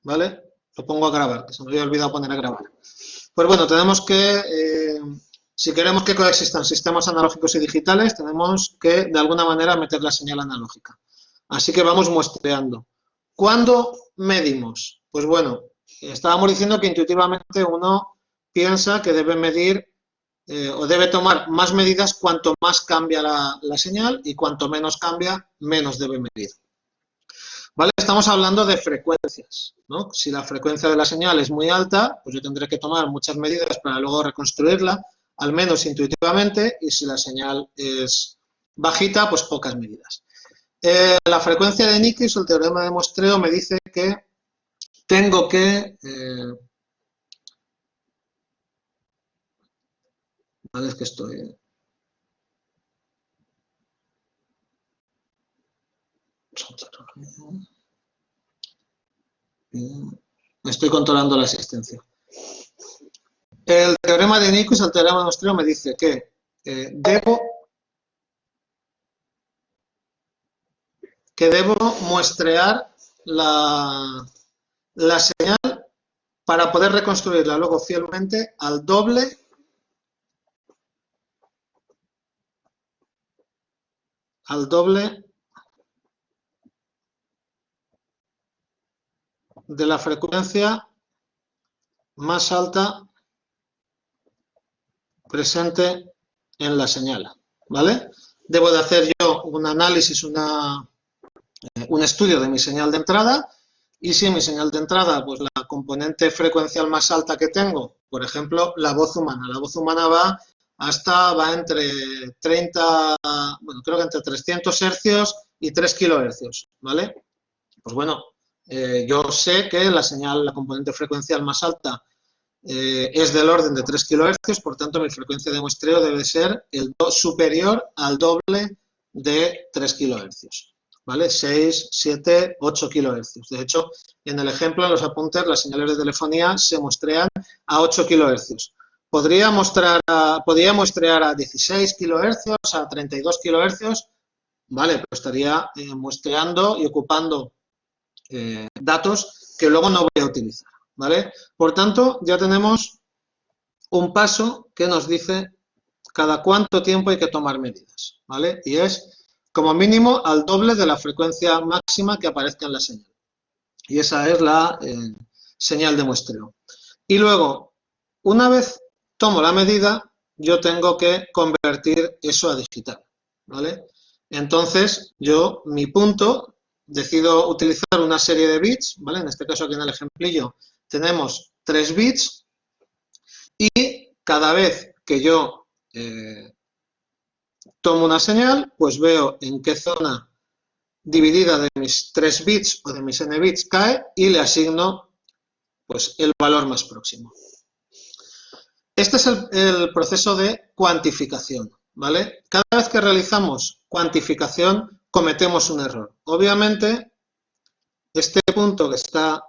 ¿vale? Lo pongo a grabar, que se me había olvidado poner a grabar. Pues bueno, tenemos que, si queremos que coexistan sistemas analógicos y digitales, tenemos que, de alguna manera, meter la señal analógica. Así que vamos muestreando. ¿Cuándo medimos? Pues bueno, estábamos diciendo que intuitivamente uno piensa que debe medir o debe tomar más medidas cuanto más cambia la señal y cuanto menos cambia, menos debe medir. ¿Vale? Estamos hablando de frecuencias, ¿no? Si la frecuencia de la señal es muy alta, pues yo tendré que tomar muchas medidas para luego reconstruirla, al menos intuitivamente, y si la señal es bajita, pues pocas medidas. La frecuencia de Nyquist, el teorema de muestreo, me dice que tengo que... vale, es que estoy... Estoy controlando la asistencia. El teorema de Nyquist, el teorema de muestreo, me dice que debo muestrear la señal para poder reconstruirla luego fielmente al doble de la frecuencia más alta presente en la señal, ¿vale? Debo de hacer yo un análisis, un estudio de mi señal de entrada, y si en mi señal de entrada, pues la componente frecuencial más alta que tengo, por ejemplo, la voz humana va entre 30, bueno, creo que entre 300 hercios y 3 kilohercios, ¿vale? Pues bueno, yo sé que la componente frecuencial más alta es del orden de 3 kilohercios, por tanto mi frecuencia de muestreo debe ser superior al doble de 3 kilohercios, ¿vale? 6, 7, 8 kilohercios. De hecho, en el ejemplo, en los apuntes, las señales de telefonía se muestrean a 8 kilohercios. Podría muestrear a 16 kilohercios, a 32 kilohercios, ¿vale? Pero estaría muestreando y ocupando datos que luego no voy a utilizar, ¿vale? Por tanto, ya tenemos un paso que nos dice cada cuánto tiempo hay que tomar medidas, ¿vale? Y es como mínimo al doble de la frecuencia máxima que aparezca en la señal. Y esa es la señal de muestreo. Y luego, una vez tomo la medida, yo tengo que convertir eso a digital, ¿vale? Entonces, mi punto, decido utilizar una serie de bits, ¿vale? En este caso aquí en el ejemplillo tenemos 3 bits y cada vez que yo tomo una señal, pues veo en qué zona dividida de mis 3 bits o de mis n bits cae y le asigno pues el valor más próximo. Este es el proceso de cuantificación, ¿vale? Cada vez que realizamos cuantificación cometemos un error. Obviamente, este punto que está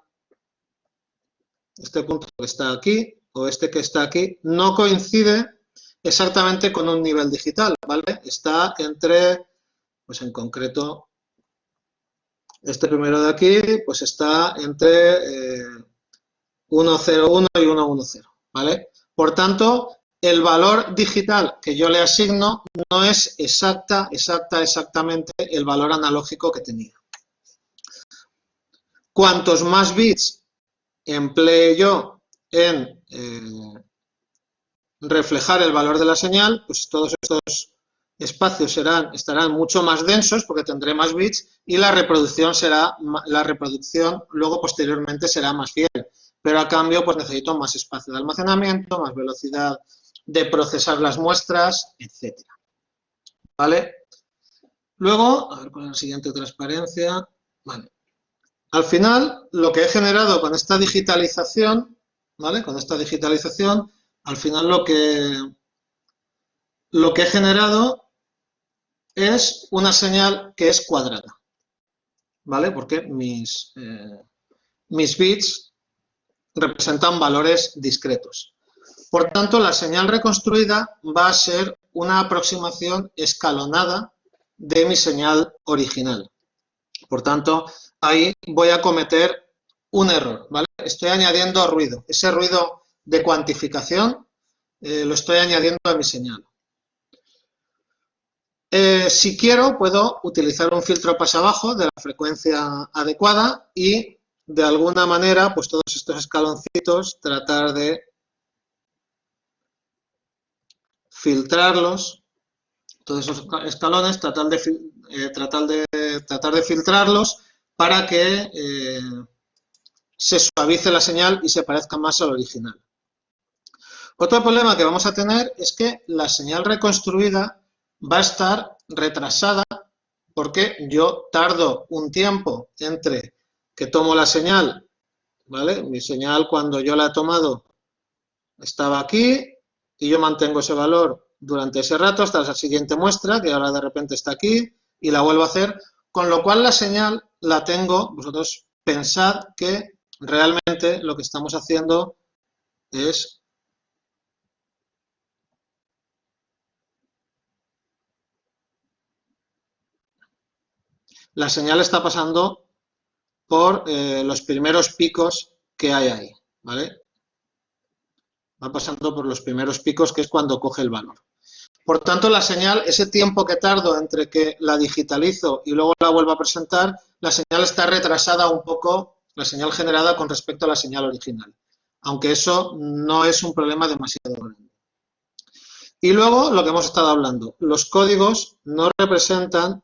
aquí o este que está aquí no coincide exactamente con un nivel digital, ¿vale? Está entre, pues en concreto, este primero de aquí, pues está entre 1,01 y 1,10, ¿vale? Por tanto, el valor digital que yo le asigno no es exactamente el valor analógico que tenía. Cuantos más bits emplee yo en reflejar el valor de la señal, pues todos estos espacios estarán mucho más densos porque tendré más bits y la reproducción luego posteriormente será más fiel. Pero a cambio pues necesito más espacio de almacenamiento, más velocidad de procesar las muestras, etc. ¿Vale? Luego, a ver con la siguiente transparencia. Vale. Al final, lo que he generado con esta digitalización, ¿vale? Con esta digitalización, al final lo que he generado es una señal que es cuadrada, ¿vale? Porque mis bits representan valores discretos. Por tanto, la señal reconstruida va a ser una aproximación escalonada de mi señal original. Por tanto, ahí voy a cometer un error, ¿vale? Estoy añadiendo ruido. Ese ruido de cuantificación lo estoy añadiendo a mi señal. Si quiero, puedo utilizar un filtro pasabajo de la frecuencia adecuada y, de alguna manera, pues todos estos escaloncitos, tratar de filtrarlos, todos esos escalones, tratar de filtrarlos para que se suavice la señal y se parezca más al original. Otro problema que vamos a tener es que la señal reconstruida va a estar retrasada porque yo tardo un tiempo entre que tomo la señal, ¿vale? Mi señal cuando yo la he tomado estaba aquí y yo mantengo ese valor durante ese rato hasta la siguiente muestra, que ahora de repente está aquí y la vuelvo a hacer, con lo cual la señal la tengo, vosotros pensad que realmente lo que estamos haciendo es la señal está pasando por los primeros picos que hay ahí, ¿vale? Va pasando por los primeros picos, que es cuando coge el valor. Por tanto, la señal, ese tiempo que tardo entre que la digitalizo y luego la vuelvo a presentar, la señal está retrasada un poco, la señal generada con respecto a la señal original. Aunque eso no es un problema demasiado grande. Y luego, lo que hemos estado hablando, los códigos no representan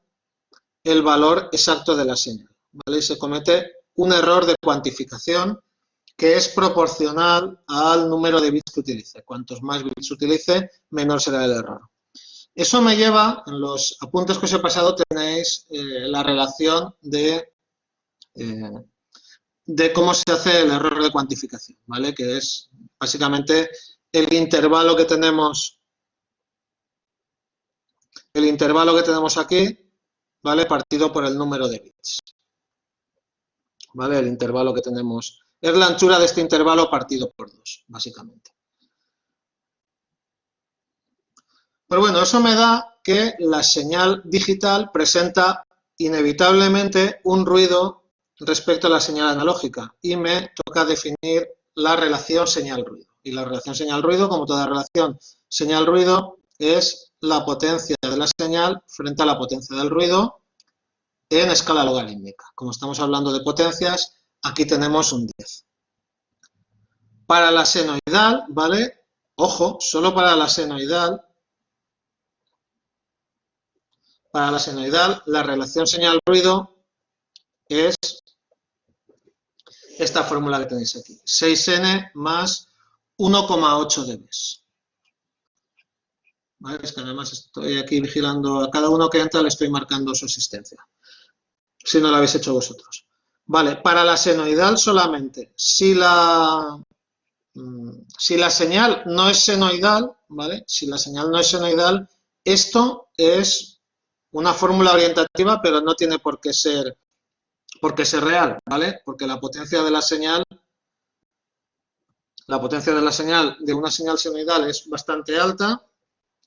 el valor exacto de la señal, ¿vale? Y se comete un error de cuantificación que es proporcional al número de bits que utilice. Cuantos más bits utilice, menor será el error. Eso me lleva, en los apuntes que os he pasado tenéis la relación de cómo se hace el error de cuantificación, ¿vale? Que es básicamente el intervalo que tenemos aquí, ¿vale? Partido por el número de bits, ¿vale? El intervalo que tenemos es la anchura de este intervalo partido por 2, básicamente. Pero bueno, eso me da que la señal digital presenta inevitablemente un ruido respecto a la señal analógica y me toca definir la relación señal-ruido. Y la relación señal-ruido, como toda relación señal-ruido, es la potencia de la señal frente a la potencia del ruido en escala logarítmica. Como estamos hablando de potencias, aquí tenemos un 10. Para la senoidal, ¿vale? Ojo, solo para la senoidal, la relación señal-ruido es esta fórmula que tenéis aquí. 6n más 1,8 dB. ¿Vale? Es que además estoy aquí vigilando a cada uno que entra, le estoy marcando su existencia. Si no lo habéis hecho vosotros. Vale, para la senoidal solamente. Si la señal no es senoidal, ¿vale? Si la señal no es senoidal, esto es una fórmula orientativa, pero no tiene por qué ser real, ¿vale? Porque la potencia de la señal de una señal senoidal es bastante alta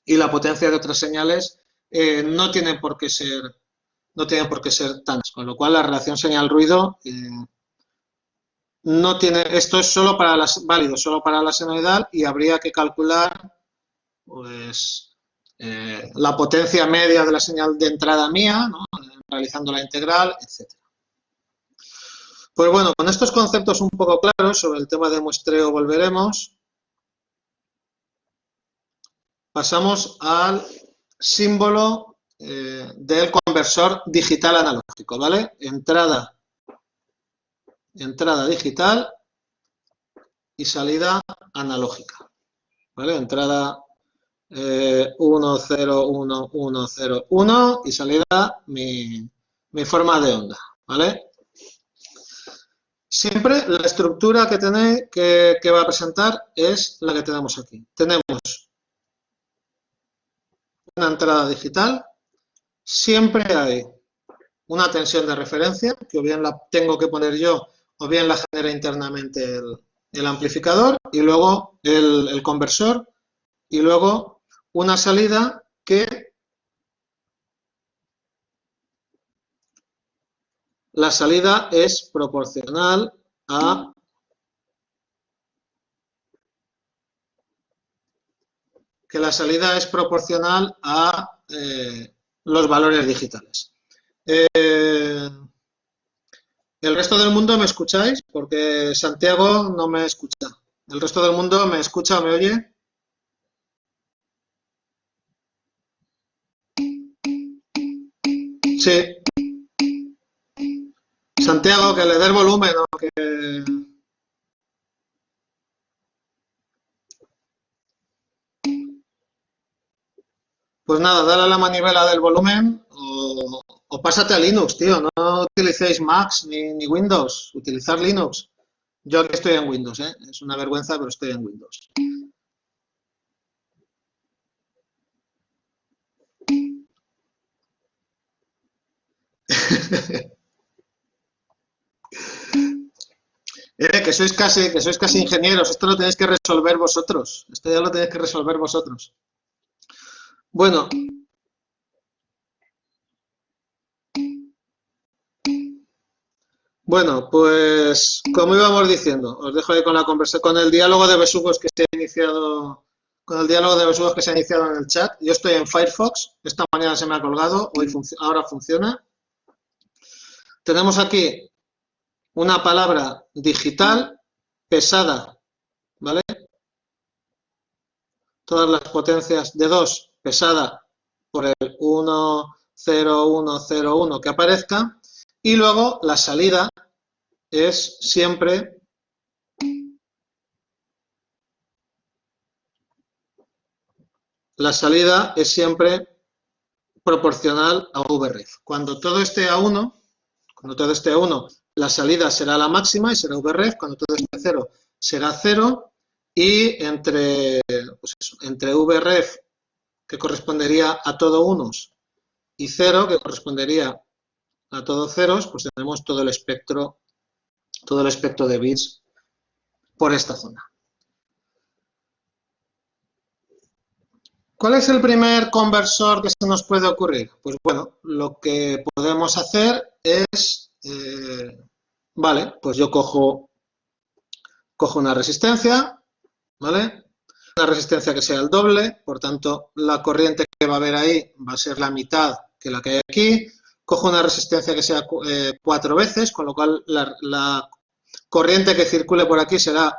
y la potencia de otras señales no tienen por qué ser tan, con lo cual la relación señal-ruido no tiene, esto es válido solo para la senoidal y habría que calcular pues la potencia media de la señal de entrada mía, ¿no? Realizando la integral, etc. Pues bueno, con estos conceptos un poco claros sobre el tema de muestreo volveremos. Pasamos al símbolo del conversor digital analógico, ¿vale? Entrada digital y salida analógica, ¿vale? Entrada 1, 0, 1, 1, 0, 1 y salida mi forma de onda, ¿vale? Siempre la estructura que va a presentar es la que tenemos aquí. Tenemos una entrada digital, siempre hay una tensión de referencia, que o bien la tengo que poner yo o bien la genera internamente el amplificador, y luego el conversor, y luego una salida que la salida es proporcional a que la salida es proporcional a los valores digitales. ¿El resto del mundo me escucháis? Porque Santiago no me escucha. ¿El resto del mundo me escucha o me oye? Sí. Santiago, que le dé el volumen o que... Pues nada, dale a la manivela del volumen o pásate a Linux, tío. No utilicéis Macs ni Windows, utilizar Linux. Yo aquí estoy en Windows, ¿eh? Es una vergüenza, pero estoy en Windows. que sois casi ingenieros, esto lo tenéis que resolver vosotros. Esto ya lo tenéis que resolver vosotros. Bueno. Bueno, pues como íbamos diciendo, os dejo ahí con la conversación, con el diálogo de besugos que se ha iniciado, con el diálogo de besugos que se ha iniciado en el chat. Yo estoy en Firefox, esta mañana se me ha colgado, ahora funciona. Tenemos aquí una palabra digital pesada, ¿vale? Todas las potencias de 2 pesada por el 1, 0, 1, 0, 1 que aparezca, y luego la salida es siempre proporcional a vref. Cuando todo esté a 1, la salida será la máxima y será vref. Cuando todo esté a 0, será 0. Y entre vref, que correspondería a todo unos, y 0, que correspondería a todo ceros, pues tenemos todo el espectro de bits por esta zona. ¿Cuál es el primer conversor que se nos puede ocurrir? Pues bueno, lo que podemos hacer es, vale, pues yo cojo una resistencia, ¿vale? Una resistencia que sea el doble, por tanto, la corriente que va a haber ahí va a ser la mitad que la que hay aquí. Cojo una resistencia que sea 4 veces, con lo cual la corriente que circule por aquí será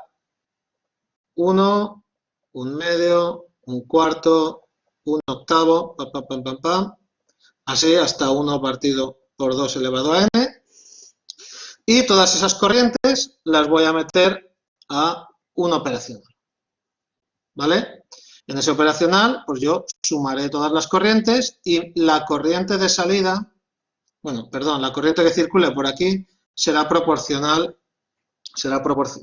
1, 1/2, 1/4, 1/8, pam, pam, pam, pam, pam, así hasta 1 partido por 2 elevado a n. Y todas esas corrientes las voy a meter a un operacional, ¿vale? En ese operacional, pues yo sumaré todas las corrientes y la corriente de salida, la corriente que circule por aquí será proporcional,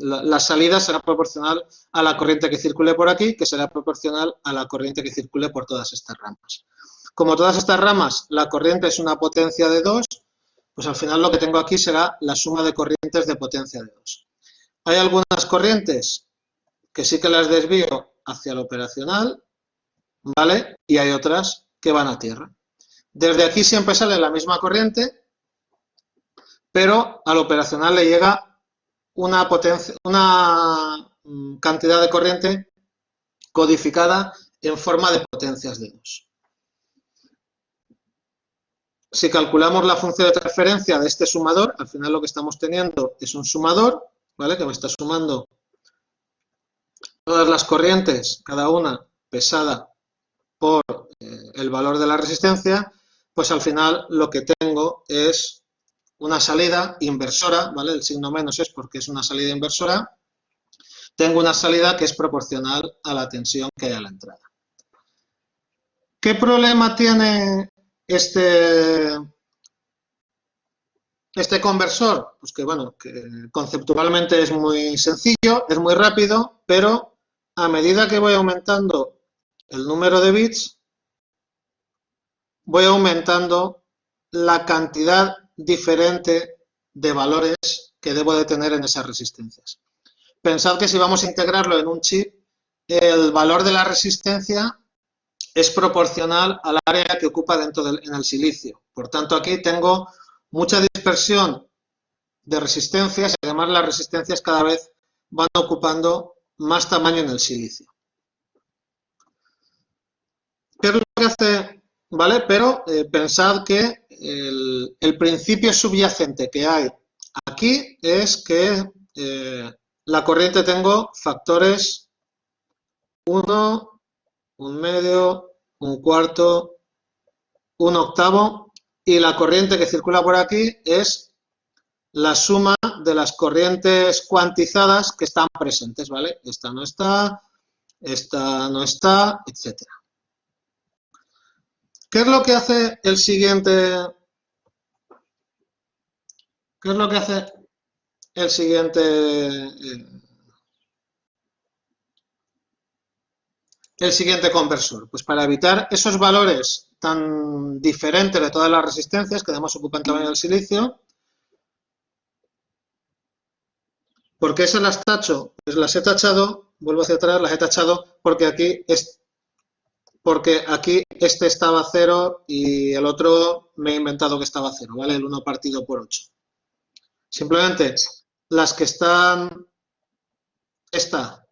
la salida será proporcional a la corriente que circule por aquí, que será proporcional a la corriente que circule por todas estas ramas. Como todas estas ramas, la corriente es una potencia de 2, pues al final lo que tengo aquí será la suma de corrientes de potencia de 2. Hay algunas corrientes que sí que las desvío hacia el operacional, ¿vale? Y hay otras que van a tierra. Desde aquí siempre sale la misma corriente, pero al operacional le llega una cantidad de corriente codificada en forma de potencias de 2. Si calculamos la función de transferencia de este sumador, al final lo que estamos teniendo es un sumador, ¿vale? Que me está sumando todas las corrientes, cada una pesada por el valor de la resistencia, pues al final lo que tengo es una salida inversora, ¿vale? El signo menos es porque es una salida inversora. Tengo una salida que es proporcional a la tensión que hay a la entrada. ¿Qué problema tiene este conversor? Pues que, bueno, que conceptualmente es muy sencillo, es muy rápido, pero a medida que voy aumentando el número de bits, voy aumentando la cantidad diferente de valores que debo de tener en esas resistencias. Pensad que si vamos a integrarlo en un chip, el valor de la resistencia es proporcional al área que ocupa en el silicio. Por tanto, aquí tengo mucha dispersión de resistencias, y además las resistencias cada vez van ocupando más tamaño en el silicio. ¿Qué es lo que hace? ¿Vale? Pero pensad que el principio subyacente que hay aquí es que la corriente tengo factores 1, un medio, un cuarto, un octavo, y la corriente que circula por aquí es la suma de las corrientes cuantizadas que están presentes, ¿vale? Esta no está, etc. ¿Qué es lo que hace el siguiente? ¿Qué es lo que hace el siguiente? El siguiente conversor. Pues para evitar esos valores tan diferentes de todas las resistencias que además ocupan tamaño del silicio, ¿por qué esas las tacho? Pues las he tachado, vuelvo hacia atrás, las he tachado porque aquí este estaba 0 y el otro me he inventado que estaba 0, ¿vale? El 1 partido por 8. Simplemente las que están, esta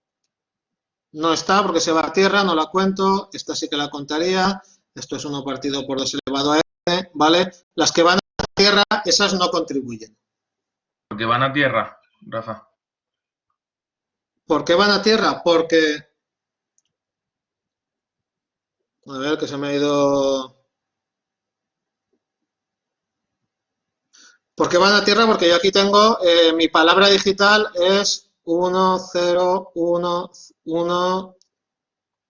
no está porque se va a tierra, no la cuento, esta sí que la contaría, esto es 1 partido por 2 elevado a n, ¿vale? Las que van a tierra, esas no contribuyen. Porque van a tierra, Rafa. ¿Por qué van a tierra? Porque, a ver, que se me ha ido... ¿Por qué van a tierra? Porque yo aquí tengo, mi palabra digital es 1, 0, 1, 1,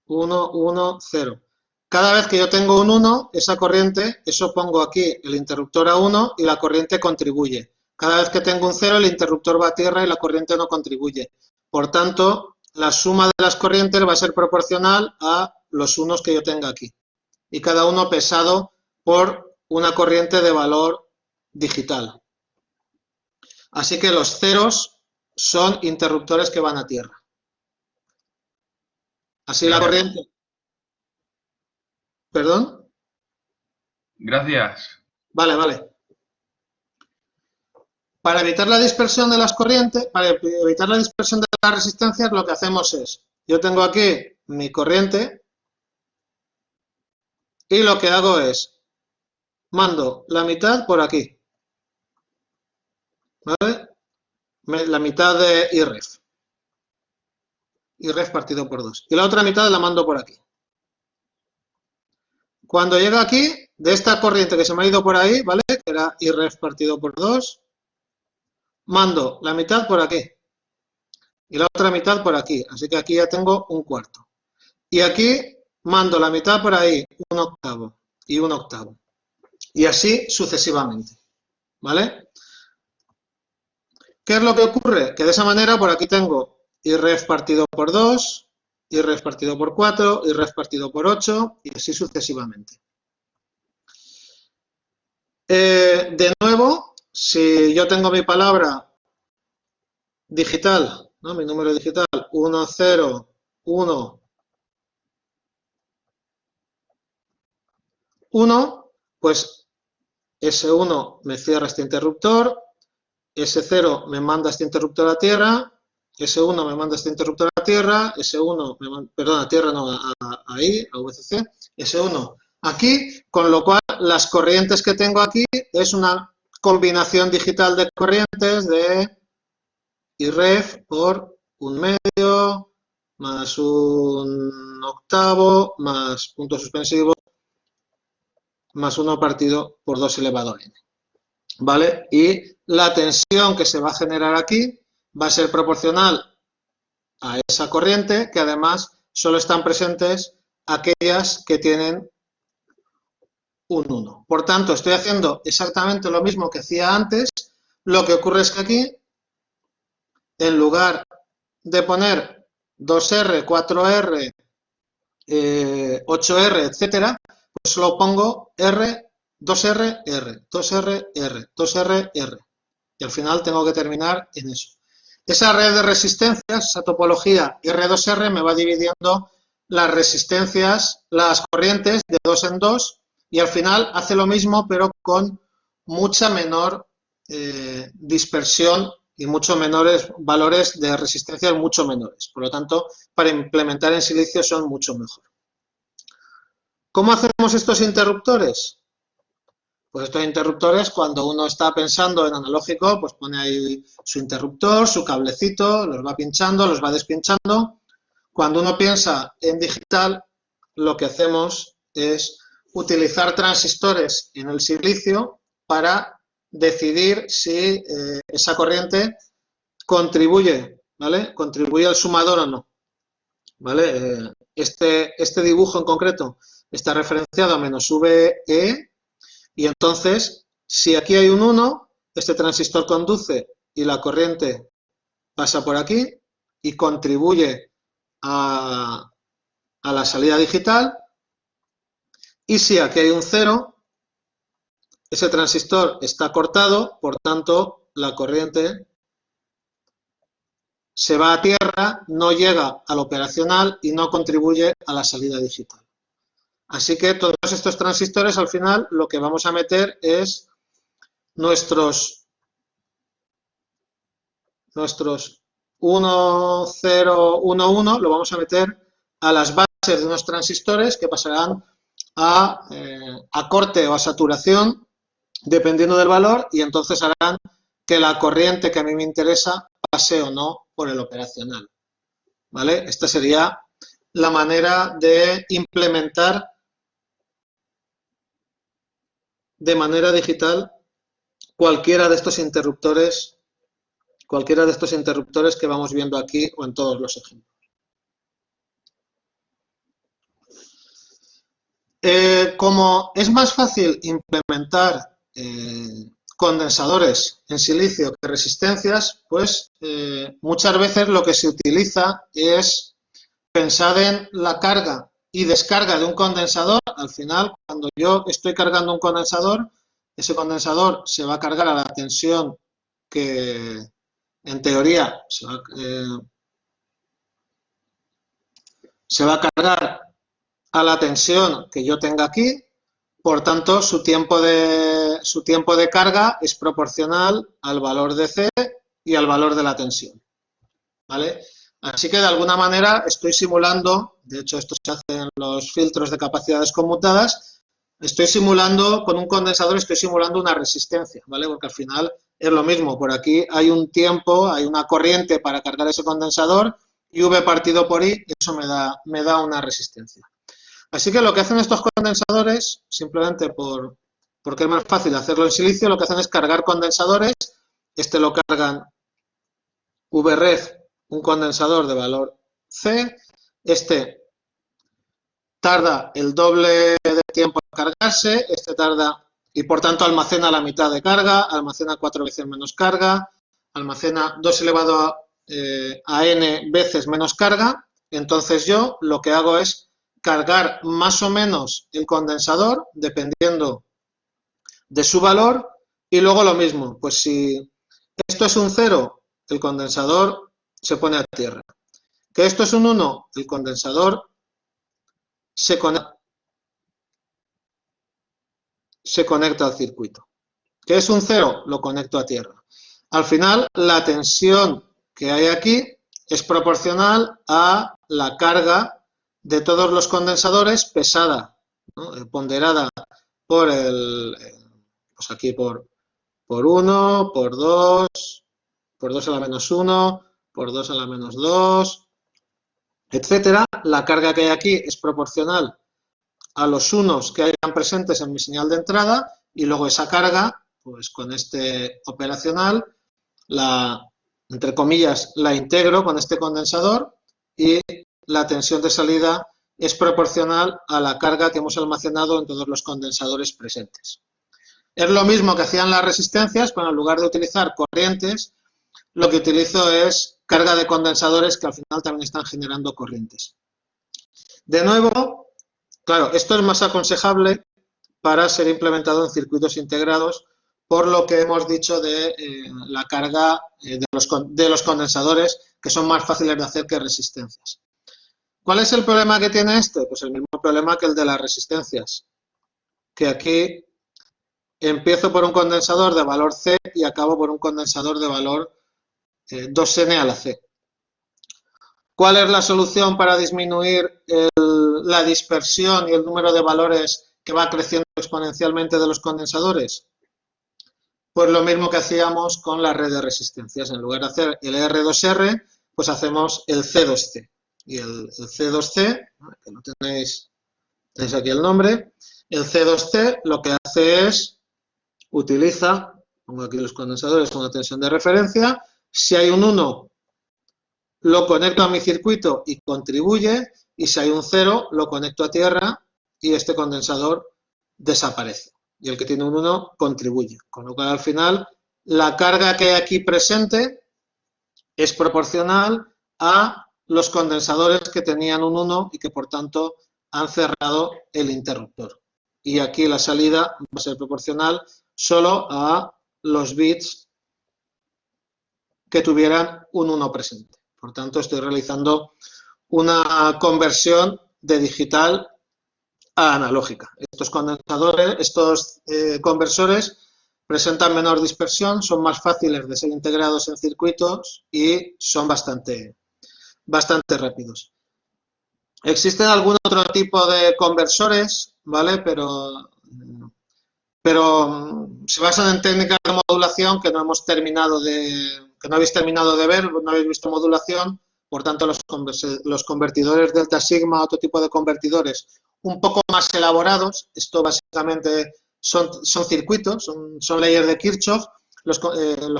1, 1, 0. Cada vez que yo tengo un 1, esa corriente, eso pongo aquí el interruptor a 1 y la corriente contribuye. Cada vez que tengo un 0, el interruptor va a tierra y la corriente no contribuye. Por tanto, la suma de las corrientes va a ser proporcional a los unos que yo tenga aquí. Y cada uno pesado por una corriente de valor digital. Así que los ceros son interruptores que van a tierra. Así la corriente... ¿Perdón? Gracias. Vale, vale. Para evitar la dispersión de las corrientes, para evitar la dispersión de las resistencias, lo que hacemos es, yo tengo aquí mi corriente y lo que hago es, mando la mitad por aquí, ¿vale? La mitad de IREF partido por 2. Y la otra mitad la mando por aquí. Cuando llega aquí, de esta corriente que se me ha ido por ahí, ¿vale? Que era IREF partido por 2, mando la mitad por aquí y la otra mitad por aquí. Así que aquí ya tengo un cuarto. Y aquí mando la mitad por ahí, un octavo y un octavo. Y así sucesivamente, ¿vale? ¿Qué es lo que ocurre? Que de esa manera por aquí tengo IREF partido por 2, IREF partido por 4, IREF partido por 8 y así sucesivamente. De nuevo, si yo tengo mi palabra digital, ¿no? Mi número digital 1, 0, 1, 1, pues S1 me cierra este interruptor, S0 me manda este interruptor a tierra, S1 me manda este interruptor a tierra, S1, perdón, a tierra no, ahí, a VCC, S1 aquí, con lo cual las corrientes que tengo aquí es una combinación digital de corrientes de IREF por un medio, más un octavo, más punto suspensivo, más 1 partido por 2 elevado a n. ¿Vale? Y la tensión que se va a generar aquí va a ser proporcional a esa corriente, que además solo están presentes aquellas que tienen un 1. Por tanto, estoy haciendo exactamente lo mismo que hacía antes, lo que ocurre es que aquí, en lugar de poner 2R, 4R, 8R, etcétera, pues solo pongo R, 2R, R, 2R, R, 2R, R. Y al final tengo que terminar en eso. Esa red de resistencias, esa topología R2R me va dividiendo las resistencias, las corrientes de 2 en 2 y al final hace lo mismo pero con mucha menor dispersión y mucho menores valores de resistencia, mucho menores. Por lo tanto, para implementar en silicio son mucho mejor. ¿Cómo hacemos estos interruptores? Pues estos interruptores, cuando uno está pensando en analógico, pues pone ahí su interruptor, su cablecito, los va pinchando, los va despinchando. Cuando uno piensa en digital, lo que hacemos es utilizar transistores en el silicio para decidir si esa corriente contribuye, ¿vale? Contribuye al sumador o no, ¿vale? Este dibujo en concreto está referenciado a menos VE y entonces, si aquí hay un 1, este transistor conduce y la corriente pasa por aquí y contribuye a la salida digital. Y si aquí hay un 0, ese transistor está cortado, por tanto, la corriente se va a tierra, no llega al operacional y no contribuye a la salida digital. Así que todos estos transistores, al final, lo que vamos a meter es nuestros 1, 0, 1, 1, lo vamos a meter a las bases de unos transistores que pasarán a corte o a saturación, dependiendo del valor, y entonces harán que la corriente que a mí me interesa pase o no por el operacional. ¿Vale? Esta sería la manera de implementar de manera digital cualquiera de estos interruptores que vamos viendo aquí o en todos los ejemplos. Como es más fácil implementar condensadores en silicio que resistencias, pues muchas veces lo que se utiliza es pensar en la carga y descarga de un condensador. Al final, cuando yo estoy cargando un condensador, ese condensador se va a cargar a la tensión que, en teoría, se va a cargar a la tensión que yo tenga aquí. Por tanto, su tiempo de carga es proporcional al valor de C y al valor de la tensión. ¿Vale? Así que, de alguna manera, estoy simulando, de hecho, esto se hace en los filtros de capacidades conmutadas, estoy simulando, con un condensador, estoy simulando una resistencia, ¿vale? Porque al final es lo mismo. Por aquí hay un tiempo, hay una corriente para cargar ese condensador y V partido por I, eso me da una resistencia. Así que lo que hacen estos condensadores, simplemente porque es más fácil hacerlo en silicio, lo que hacen es cargar condensadores. Este lo cargan VREF, un condensador de valor C. Este tarda el doble de tiempo en cargarse, este tarda, y por tanto almacena la mitad de carga, almacena 4 veces menos carga, almacena 2 elevado a n veces menos carga. Entonces yo lo que hago es cargar más o menos el condensador, dependiendo de su valor, y luego lo mismo, pues si esto es un 0, el condensador se pone a tierra. Que esto es un 1, el condensador se conecta al circuito. Que es un 0, lo conecto a tierra. Al final, la tensión que hay aquí es proporcional a la carga de todos los condensadores pesada, ¿no? Ponderada por pues aquí por 1, por 2 a la menos 1, por 2 a la menos 2, etcétera. La carga que hay aquí es proporcional a los unos que hayan presentes en mi señal de entrada, y luego esa carga, pues con este operacional, entre comillas, la integro con este condensador, y la tensión de salida es proporcional a la carga que hemos almacenado en todos los condensadores presentes. Es lo mismo que hacían las resistencias, pero en lugar de utilizar corrientes, lo que utilizo es carga de condensadores que al final también están generando corrientes. De nuevo, claro, esto es más aconsejable para ser implementado en circuitos integrados, por lo que hemos dicho de la carga de los condensadores, que son más fáciles de hacer que resistencias. ¿Cuál es el problema que tiene este? Pues el mismo problema que el de las resistencias, que aquí empiezo por un condensador de valor C y acabo por un condensador de valor 2n a la C. ¿Cuál es la solución para disminuir la dispersión y el número de valores que va creciendo exponencialmente de los condensadores? Pues lo mismo que hacíamos con la red de resistencias. En lugar de hacer el R2R, pues hacemos el C2C. Y el C2C, que lo tenéis aquí el nombre, el C2C lo que hace es, utiliza, pongo aquí los condensadores con una tensión de referencia, si hay un 1, lo conecto a mi circuito y contribuye, y si hay un 0, lo conecto a tierra y este condensador desaparece. Y el que tiene un 1 contribuye. Con lo cual, al final, la carga que hay aquí presente es proporcional a los condensadores que tenían un 1 y que, por tanto, han cerrado el interruptor. Y aquí la salida va a ser proporcional solo a los bits que tuvieran un 1 presente. Por tanto, estoy realizando una conversión de digital a analógica. Estos condensadores, estos conversores presentan menor dispersión, son más fáciles de ser integrados en circuitos y son bastante rápidos. Existen algún otro tipo de conversores, ¿vale? Pero se basan en técnicas de modulación que no habéis terminado de ver, no habéis visto modulación. Por tanto, los convertidores delta sigma, otro tipo de convertidores un poco más elaborados, esto básicamente son circuitos, son leyes de Kirchhoff. Los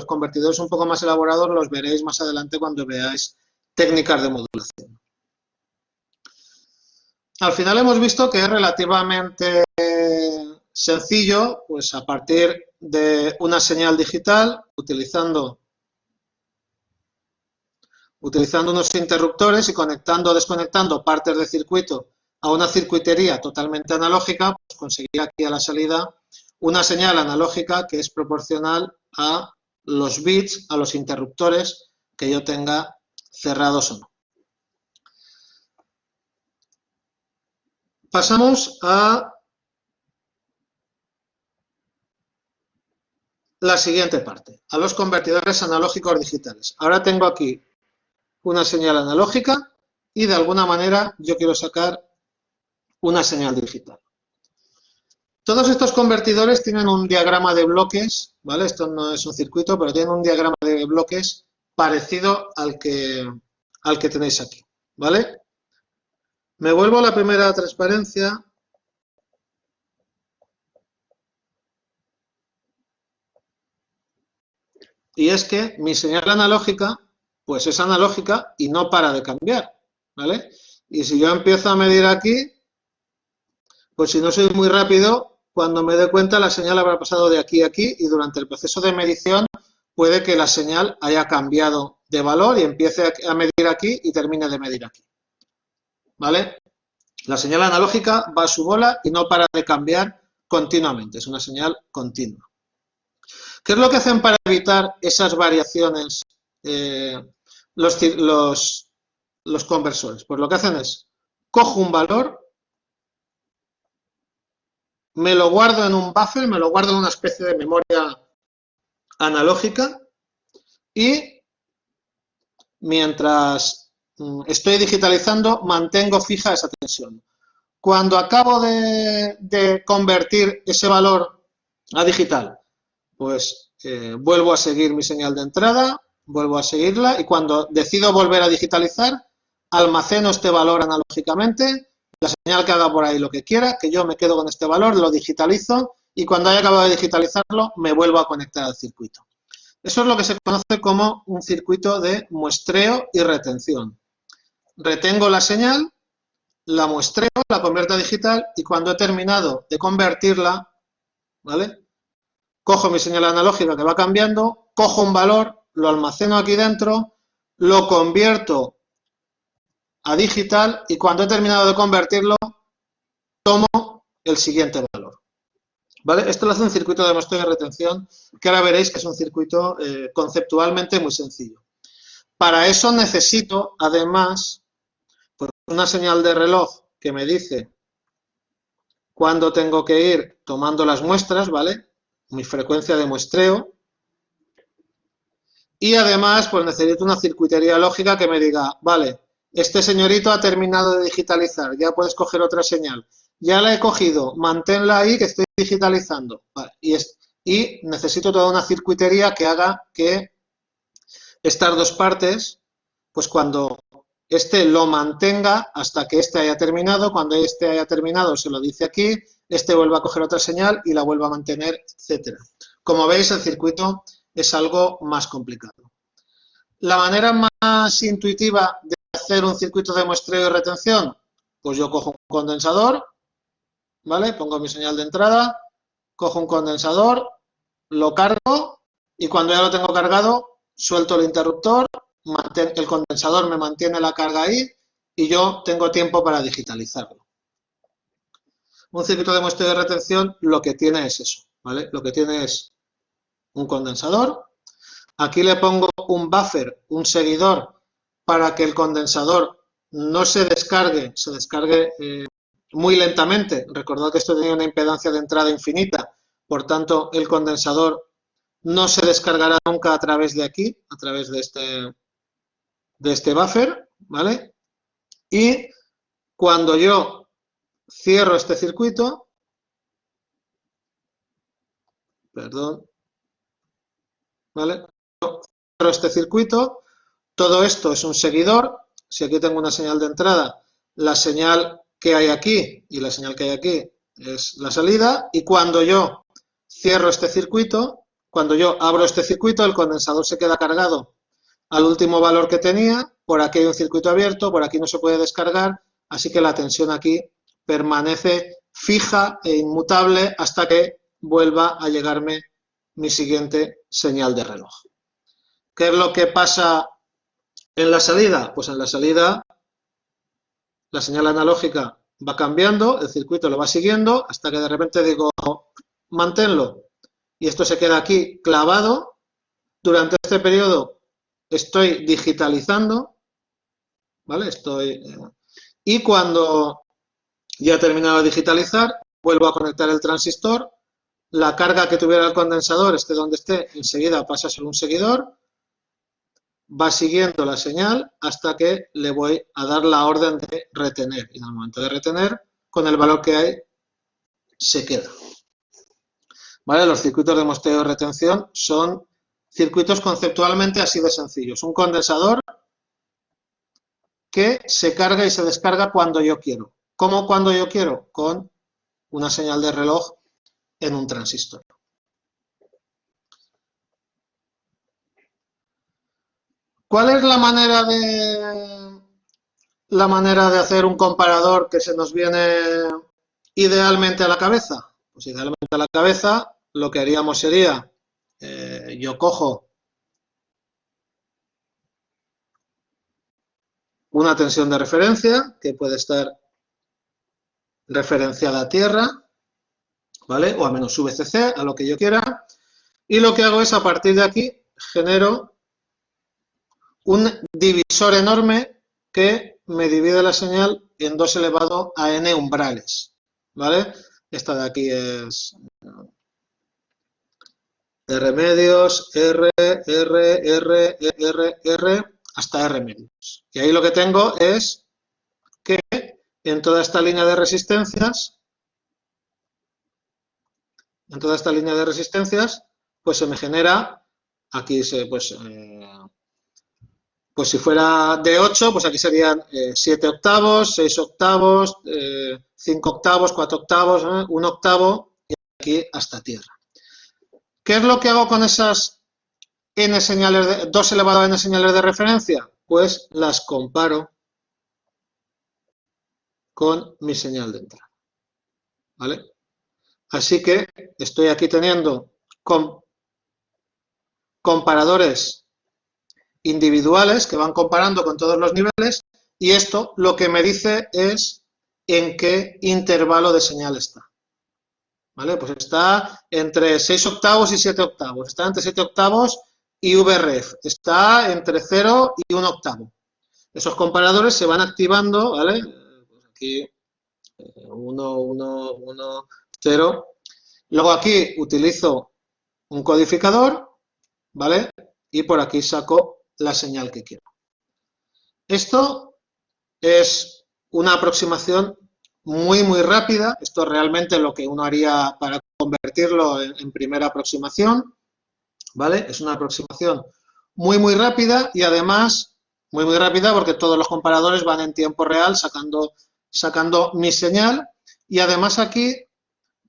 convertidores un poco más elaborados los veréis más adelante cuando veáis técnicas de modulación. Al final hemos visto que es relativamente sencillo, pues a partir de una señal digital, utilizando unos interruptores y conectando o desconectando partes de circuito a una circuitería totalmente analógica, pues conseguir aquí a la salida una señal analógica que es proporcional a los bits, a los interruptores que yo tenga cerrados o no. Pasamos a la siguiente parte, a los convertidores analógicos digitales. Ahora tengo aquí una señal analógica y de alguna manera yo quiero sacar una señal digital. Todos estos convertidores tienen un diagrama de bloques, ¿vale? Esto no es un circuito, pero tienen un diagrama de bloques parecido al que tenéis aquí, ¿vale? Me vuelvo a la primera transparencia. Y es que mi señal analógica, pues es analógica y no para de cambiar, ¿vale? Y si yo empiezo a medir aquí, pues si no soy muy rápido, cuando me dé cuenta la señal habrá pasado de aquí a aquí y durante el proceso de medición puede que la señal haya cambiado de valor y empiece a medir aquí y termine de medir aquí, ¿vale? La señal analógica va a su bola y no para de cambiar continuamente, es una señal continua. ¿Qué es lo que hacen para evitar esas variaciones los conversores? Pues lo que hacen es, cojo un valor, me lo guardo en un buffer, me lo guardo en una especie de memoria analógica y mientras estoy digitalizando mantengo fija esa tensión. Cuando acabo de convertir ese valor a digital, pues vuelvo a seguir mi señal de entrada, vuelvo a seguirla y cuando decido volver a digitalizar, almaceno este valor analógicamente, la señal que haga por ahí lo que quiera, que yo me quedo con este valor, lo digitalizo y cuando haya acabado de digitalizarlo me vuelvo a conectar al circuito. Eso es lo que se conoce como un circuito de muestreo y retención. Retengo la señal, la muestreo, la convierto a digital y cuando he terminado de convertirla, ¿vale? Cojo mi señal analógica que va cambiando, cojo un valor, lo almaceno aquí dentro, lo convierto a digital y cuando he terminado de convertirlo, tomo el siguiente valor. ¿Vale? Esto lo hace un circuito de muestreo y retención que ahora veréis que es un circuito conceptualmente muy sencillo. Para eso necesito, además, pues una señal de reloj que me dice cuándo tengo que ir tomando las muestras, ¿vale? mi frecuencia de muestreo. Y además, pues necesito una circuitería lógica que me diga, vale, este señorito ha terminado de digitalizar, ya puedes coger otra señal. Ya la he cogido, manténla ahí que estoy digitalizando. Vale, y necesito toda una circuitería que haga que estas dos partes, pues cuando este lo mantenga hasta que este haya terminado, cuando este haya terminado se lo dice aquí, este vuelve a coger otra señal y la vuelve a mantener, etcétera. Como veis, el circuito es algo más complicado. La manera más intuitiva de hacer un circuito de muestreo y retención, pues yo cojo un condensador, ¿vale? Pongo mi señal de entrada, cojo un condensador, lo cargo y cuando ya lo tengo cargado, suelto el interruptor, el condensador me mantiene la carga ahí y yo tengo tiempo para digitalizarlo. Un circuito de muestreo y retención lo que tiene es eso, ¿vale? Lo que tiene es un condensador. Aquí le pongo un buffer, un seguidor, para que el condensador no se descargue muy lentamente. Recordad que esto tenía una impedancia de entrada infinita, por tanto el condensador no se descargará nunca a través de aquí, a través de este buffer, ¿vale? Y cuando yo cierro este circuito, perdón, ¿vale? Cierro este circuito, todo esto es un seguidor. Si aquí tengo una señal de entrada, la señal que hay aquí y la señal que hay aquí es la salida. Y cuando yo cierro este circuito, cuando yo abro este circuito, el condensador se queda cargado al último valor que tenía. Por aquí hay un circuito abierto, por aquí no se puede descargar, así que la tensión aquí permanece fija e inmutable hasta que vuelva a llegarme mi siguiente señal de reloj. ¿Qué es lo que pasa en la salida? Pues en la salida la señal analógica va cambiando, el circuito lo va siguiendo, hasta que de repente digo, manténlo, y esto se queda aquí clavado. Durante este periodo estoy digitalizando, ¿vale? Y cuando ya he terminado de digitalizar, vuelvo a conectar el transistor, la carga que tuviera el condensador, esté donde esté, enseguida pasa a ser un seguidor, va siguiendo la señal hasta que le voy a dar la orden de retener. Y en el momento de retener, con el valor que hay, se queda. ¿Vale? Los circuitos de muestreo y retención son circuitos conceptualmente así de sencillos. Un condensador que se carga y se descarga cuando yo quiero. ¿Cómo cuando yo quiero? Con una señal de reloj en un transistor. ¿Cuál es la manera de hacer un comparador que se nos viene idealmente a la cabeza? Pues idealmente a la cabeza lo que haríamos sería, yo cojo una tensión de referencia que puede estar referenciada a tierra, ¿vale? O a menos VCC, a lo que yo quiera, y lo que hago es a partir de aquí genero un divisor enorme que me divide la señal en 2 elevado a n umbrales, ¿vale? Esta de aquí es R medios, R, hasta R medios. Y ahí lo que tengo es que en toda esta línea de resistencias, pues se me genera, aquí pues si fuera de 8, pues aquí serían 7 octavos, 6 octavos, 5 octavos, 4 octavos, 1 octavo y aquí hasta tierra. ¿Qué es lo que hago con esas n señales 2 elevado a n señales de referencia? Pues las comparo con mi señal de entrada, ¿vale? Así que estoy aquí teniendo comparadores individuales que van comparando con todos los niveles y esto lo que me dice es en qué intervalo de señal está. ¿Vale? Pues está entre 6 octavos y 7 octavos, está entre 7 octavos y VRF, está entre 0 y 1 octavo. Esos comparadores se van activando, ¿vale? Pues aquí 1, 1, 1, 0. Luego aquí utilizo un codificador, ¿vale? Y por aquí saco la señal que quiero. Esto es una aproximación muy rápida. Esto es realmente lo que uno haría para convertirlo en primera aproximación, ¿vale? Es una aproximación muy rápida y además muy rápida porque todos los comparadores van en tiempo real sacando mi señal y además aquí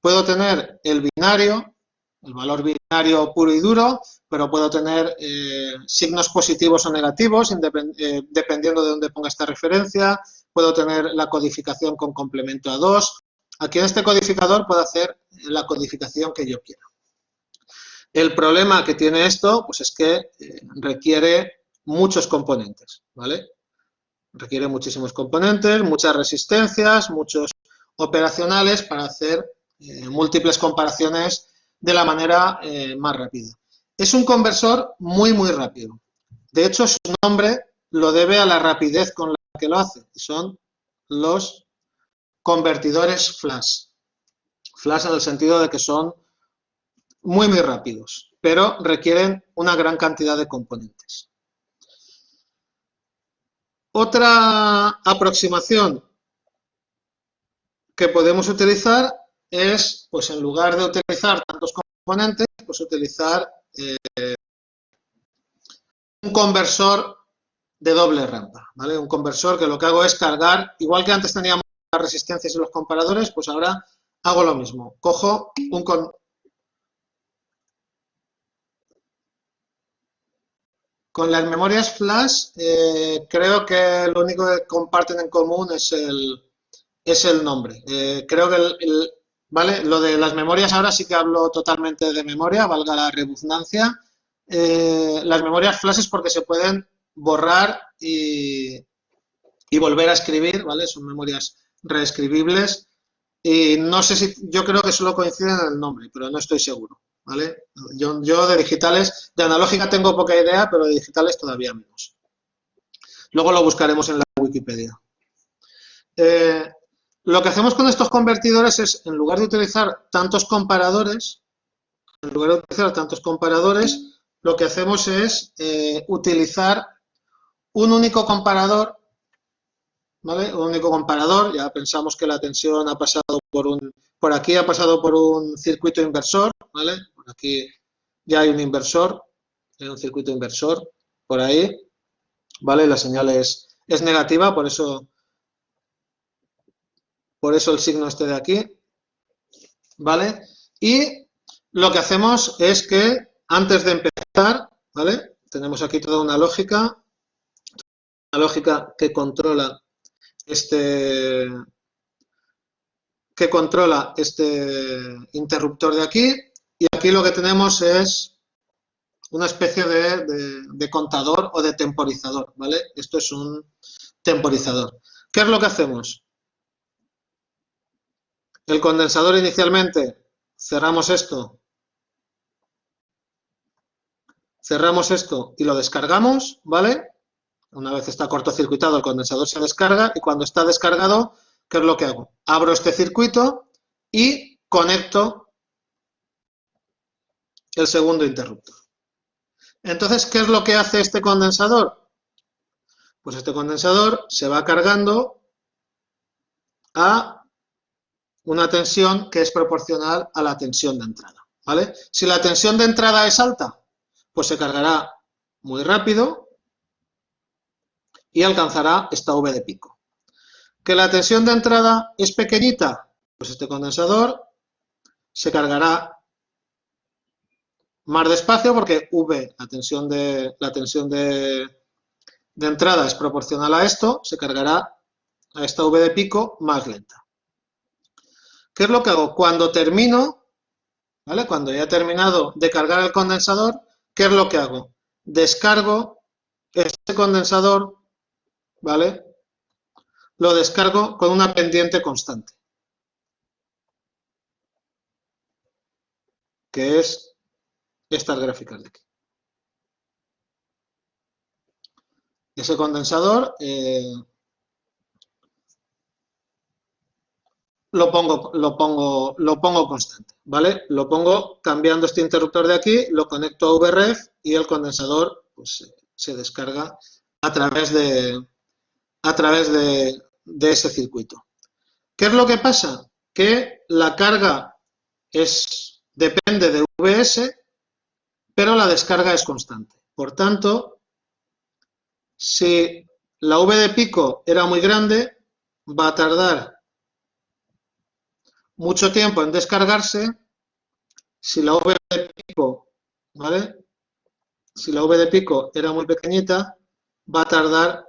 puedo tener el binario, el valor binario puro y duro, pero puedo tener signos positivos o negativos dependiendo de dónde ponga esta referencia, puedo tener la codificación con complemento a 2. Aquí en este codificador puedo hacer la codificación que yo quiera. El problema que tiene esto pues es que requiere muchos componentes, ¿vale? Requiere muchísimos componentes, muchas resistencias, muchos operacionales para hacer múltiples comparaciones de la manera más rápida. Es un conversor muy rápido. De hecho, su nombre lo debe a la rapidez con la que lo hace. Son los convertidores flash. Flash en el sentido de que son muy rápidos, pero requieren una gran cantidad de componentes. Otra aproximación que podemos utilizar es, pues en lugar de utilizar tantos componentes, pues utilizar un conversor de doble rampa, ¿vale? Un conversor que lo que hago es cargar, igual que antes teníamos las resistencias y los comparadores, pues ahora hago lo mismo. Cojo con las memorias flash, creo que lo único que comparten en común es el nombre. Creo que ¿vale? Lo de las memorias ahora sí que hablo totalmente de memoria, valga la redundancia. Las memorias flash es porque se pueden borrar y volver a escribir, ¿vale? Son memorias reescribibles. Y no sé si, yo creo que solo coinciden en el nombre, pero no estoy seguro, ¿vale? Yo de digitales, de analógica tengo poca idea, pero de digitales todavía menos. Luego lo buscaremos en la Wikipedia. Lo que hacemos con estos convertidores es, en lugar de utilizar tantos comparadores, lo que hacemos es utilizar un único comparador, ¿vale? Un único comparador. Ya pensamos que la tensión ha pasado por aquí ha pasado por un circuito inversor, ¿vale? Por aquí ya hay un inversor, hay un circuito inversor por ahí, ¿vale? La señal es negativa, por eso el signo este de aquí, ¿vale? Y lo que hacemos es que antes de empezar, ¿vale? Tenemos aquí toda una lógica que controla este interruptor de aquí, y aquí lo que tenemos es una especie de contador o de temporizador, ¿vale? Esto es un temporizador. ¿Qué es lo que hacemos? El condensador inicialmente, cerramos esto y lo descargamos, ¿vale? Una vez está cortocircuitado, el condensador se descarga y cuando está descargado, ¿qué es lo que hago? Abro este circuito y conecto el segundo interruptor. Entonces, ¿qué es lo que hace este condensador? Pues este condensador se va cargando a una tensión que es proporcional a la tensión de entrada, ¿vale? Si la tensión de entrada es alta, pues se cargará muy rápido y alcanzará esta V de pico. ¿Que la tensión de entrada es pequeñita? Pues este condensador se cargará más despacio porque V, la tensión de entrada es proporcional a esto, se cargará a esta V de pico más lenta. ¿Qué es lo que hago? Cuando termino, ¿vale? Cuando ya he terminado de cargar el condensador, ¿qué es lo que hago? Descargo este condensador, ¿vale? Lo descargo con una pendiente constante, que es estas gráficas de aquí. Ese condensador lo pongo constante, ¿vale? Lo pongo cambiando este interruptor de aquí, lo conecto a VREF y el condensador pues, se descarga a través de ese circuito. ¿Qué es lo que pasa? Que la carga depende de VS, pero la descarga es constante. Por tanto, si la V de pico era muy grande, va a tardar mucho tiempo en descargarse. Si la V de pico, ¿vale? Si la V de pico era muy pequeñita, va a tardar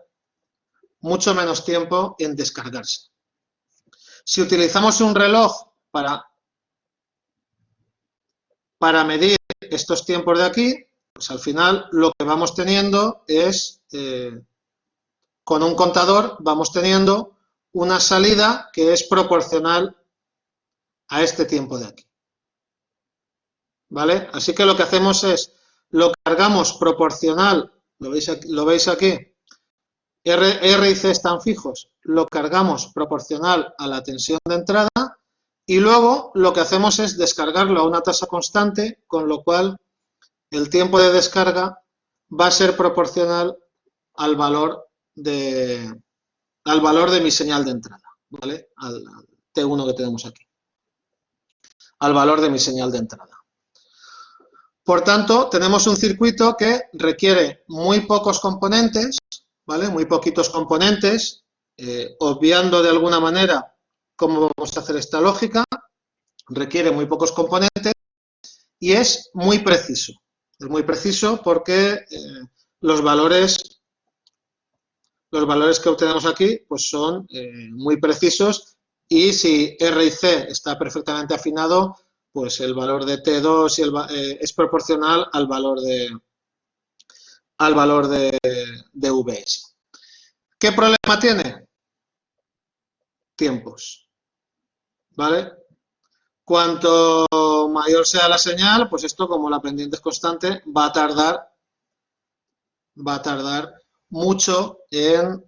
mucho menos tiempo en descargarse. Si utilizamos un reloj para medir estos tiempos de aquí, pues al final lo que vamos teniendo es, con un contador, vamos teniendo una salida que es proporcional a este tiempo de aquí. ¿Vale? Así que lo que hacemos es, lo cargamos proporcional, lo veis aquí, R y C están fijos, lo cargamos proporcional a la tensión de entrada y luego lo que hacemos es descargarlo a una tasa constante, con lo cual el tiempo de descarga va a ser proporcional al valor de mi señal de entrada, ¿vale? Al T1 que tenemos aquí, al valor de mi señal de entrada. Por tanto, tenemos un circuito que requiere muy pocos componentes, ¿vale? Muy poquitos componentes, obviando de alguna manera cómo vamos a hacer esta lógica, requiere muy pocos componentes y es muy preciso. Es muy preciso porque los valores que obtenemos aquí pues son muy precisos, y si R y C está perfectamente afinado, pues el valor de T2 es proporcional al valor de VS. ¿Qué problema tiene? Tiempos, ¿vale? Cuanto mayor sea la señal, pues esto, como la pendiente es constante, va a tardar mucho en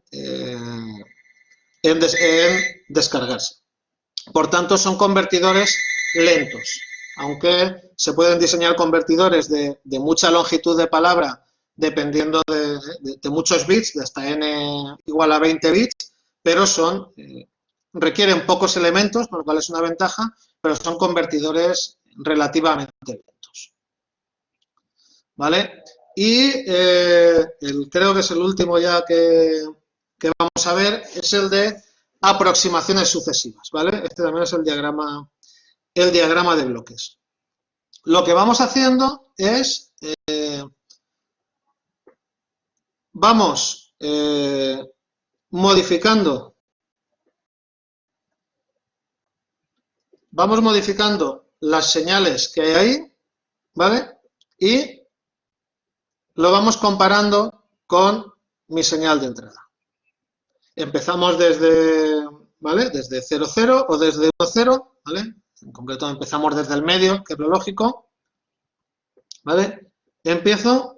descargarse. Por tanto, son convertidores lentos. Aunque se pueden diseñar convertidores de mucha longitud de palabra, dependiendo de muchos bits, de hasta n igual a 20 bits, pero requieren pocos elementos, con lo cual es una ventaja, pero son convertidores relativamente lentos. ¿Vale? Y creo que es el último ya que vamos a ver, es el de aproximaciones sucesivas, ¿vale? Este también es el diagrama de bloques. Lo que vamos haciendo es, vamos modificando las señales que hay ahí, ¿vale? Y lo vamos comparando con mi señal de entrada. Empezamos desde, ¿vale? Desde 0, 0 o desde 1, 0, ¿vale? En concreto empezamos desde el medio, que es lo lógico, ¿vale? Empiezo,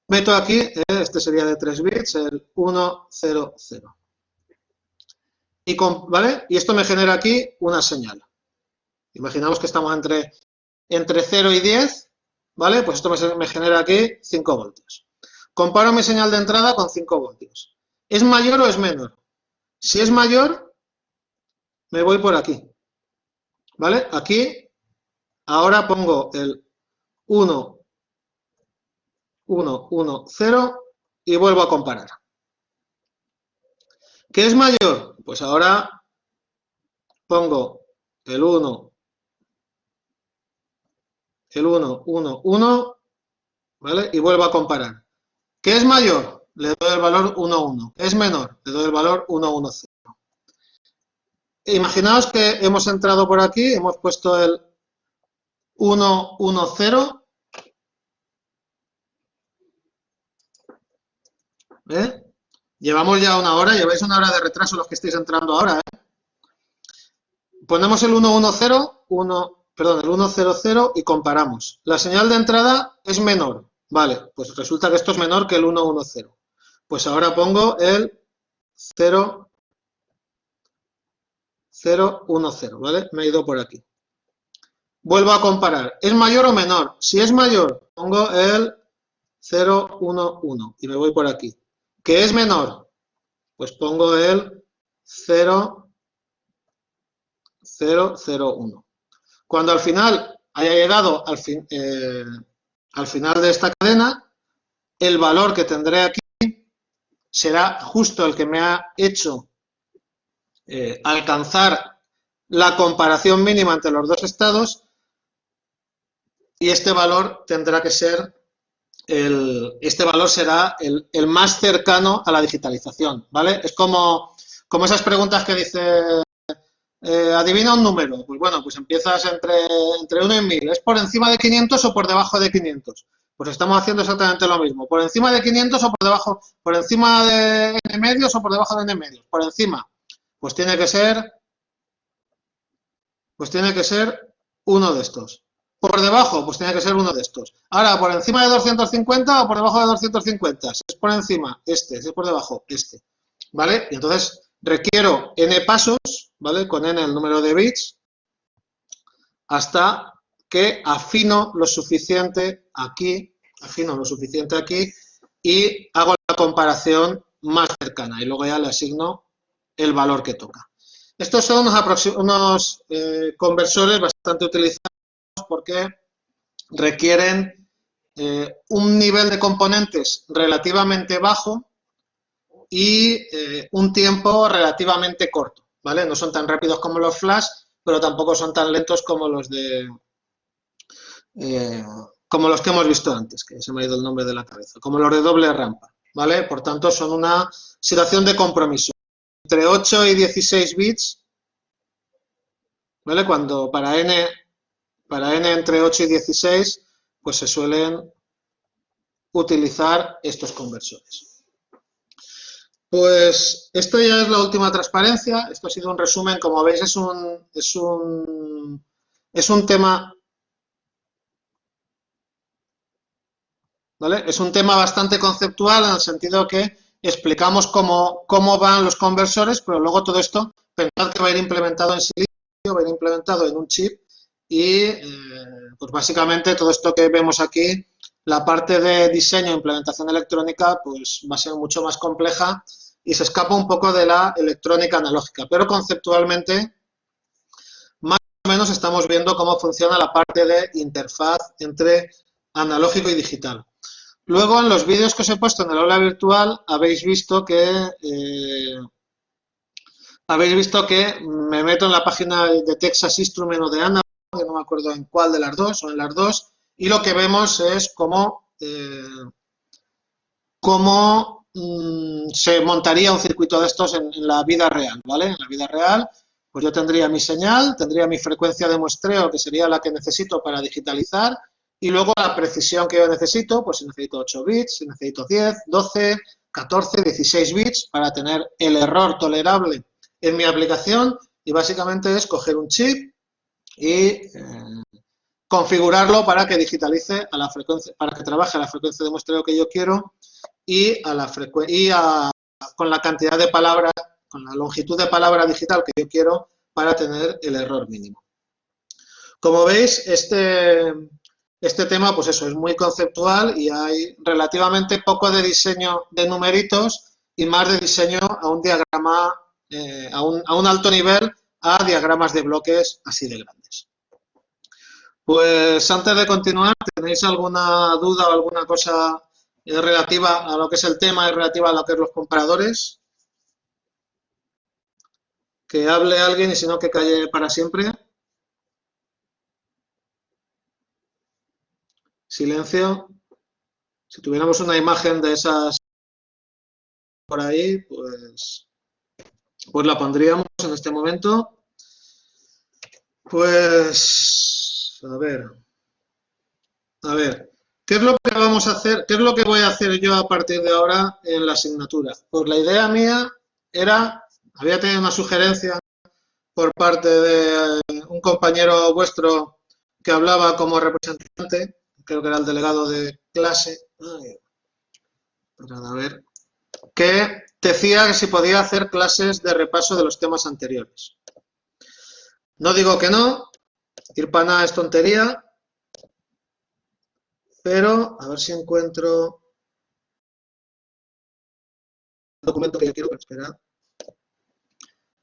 meto aquí, este sería de 3 bits, el 1, 0, 0. ¿Vale? Y esto me genera aquí una señal. Imaginamos que estamos entre 0 y 10, ¿vale? Pues esto me genera aquí 5 voltios. Comparo mi señal de entrada con 5 voltios. ¿Es mayor o es menor? Si es mayor, me voy por aquí, ¿vale? Aquí, ahora pongo el 1, 1, 1, 0 y vuelvo a comparar. ¿Qué es mayor? Pues ahora pongo el 1, 1, 1, ¿vale? Y vuelvo a comparar. ¿Qué es mayor? Le doy el valor 1, 1. ¿Es menor? Le doy el valor 1, 1, 0. Imaginaos que hemos entrado por aquí, hemos puesto el 1, 1, 0. Llevamos ya una hora, lleváis una hora de retraso los que estáis entrando ahora. Ponemos el 1, 1, 0, el 1, 0, 0 y comparamos. La señal de entrada es menor. Vale, pues resulta que esto es menor que el 1, 1, 0. Pues ahora pongo el 0, 0, 1, 0, ¿vale? Me he ido por aquí. Vuelvo a comparar. ¿Es mayor o menor? Si es mayor, pongo el 0, 1, 1 y me voy por aquí. ¿Qué es menor? Pues pongo el 0, 0, 0, 1. Cuando al final haya llegado al final de esta cadena, el valor que tendré aquí será justo el que me ha hecho alcanzar la comparación mínima entre los dos estados, y este valor tendrá que ser este valor será el más cercano a la digitalización, ¿vale? Es como esas preguntas que dice adivina un número. Pues bueno, pues empiezas entre 1 y 1000. ¿Es por encima de 500 o por debajo de 500? Pues estamos haciendo exactamente lo mismo. ¿Por encima de 500 o por debajo? ¿Por encima de n medios o por debajo de n medios? Por encima. Pues tiene que ser uno de estos. Por debajo, pues tiene que ser uno de estos. Ahora, ¿por encima de 250 o por debajo de 250? Si es por encima, este. Si es por debajo, este. ¿Vale? Y entonces requiero n pasos, ¿vale? Con n el número de bits, hasta que afino lo suficiente aquí y hago la comparación más cercana. Y luego ya le asigno el valor que toca. Estos son unos conversores bastante utilizados porque requieren un nivel de componentes relativamente bajo y un tiempo relativamente corto, ¿vale? No son tan rápidos como los flash, pero tampoco son tan lentos como los que hemos visto antes, que se me ha ido el nombre de la cabeza, como los de doble rampa, ¿vale? Por tanto, son una situación de compromiso. Entre 8 y 16 bits, ¿vale? Cuando para n entre 8 y 16, pues se suelen utilizar estos conversores. Pues esto ya es la última transparencia. Esto ha sido un resumen. Como veis, es un tema, ¿vale? Es un tema bastante conceptual, en el sentido que explicamos cómo van los conversores, pero luego todo esto, pensad que va a ir implementado en silicio, va a ir implementado en un chip, y pues básicamente todo esto que vemos aquí, la parte de diseño e implementación electrónica, pues va a ser mucho más compleja y se escapa un poco de la electrónica analógica, pero conceptualmente más o menos estamos viendo cómo funciona la parte de interfaz entre analógico y digital. Luego, en los vídeos que os he puesto en el aula virtual, habéis visto que me meto en la página de Texas Instruments o de Analog, que no me acuerdo en cuál de las dos, o en las dos, y lo que vemos es cómo se montaría un circuito de estos en la vida real, ¿vale? En la vida real, pues yo tendría mi señal, tendría mi frecuencia de muestreo, que sería la que necesito para digitalizar, y luego la precisión que yo necesito, pues si necesito 8 bits, si necesito 10, 12, 14, 16 bits para tener el error tolerable en mi aplicación, y básicamente es coger un chip y configurarlo para que digitalice a la frecuencia, para que trabaje a la frecuencia de muestreo que yo quiero y con la cantidad de palabras, con la longitud de palabra digital que yo quiero para tener el error mínimo. Como veis, este tema, pues eso, es muy conceptual y hay relativamente poco de diseño de numeritos y más de diseño a un diagrama, a un alto nivel, a diagramas de bloques así de grandes. Pues antes de continuar, ¿tenéis alguna duda o alguna cosa relativa a lo que es el tema y relativa a lo que es los comparadores? Que hable alguien y si no, que calle para siempre. Silencio. Si tuviéramos una imagen de esas por ahí, pues la pondríamos en este momento. Pues, a ver, ¿qué es lo que vamos a hacer? ¿Qué es lo que voy a hacer yo a partir de ahora en la asignatura? Pues la idea mía había tenido una sugerencia por parte de un compañero vuestro que hablaba como representante, creo que era el delegado de clase, a ver, que decía que si podía hacer clases de repaso de los temas anteriores. No digo que no, ir para nada es tontería, pero a ver si encuentro el documento que yo quiero, pero espera.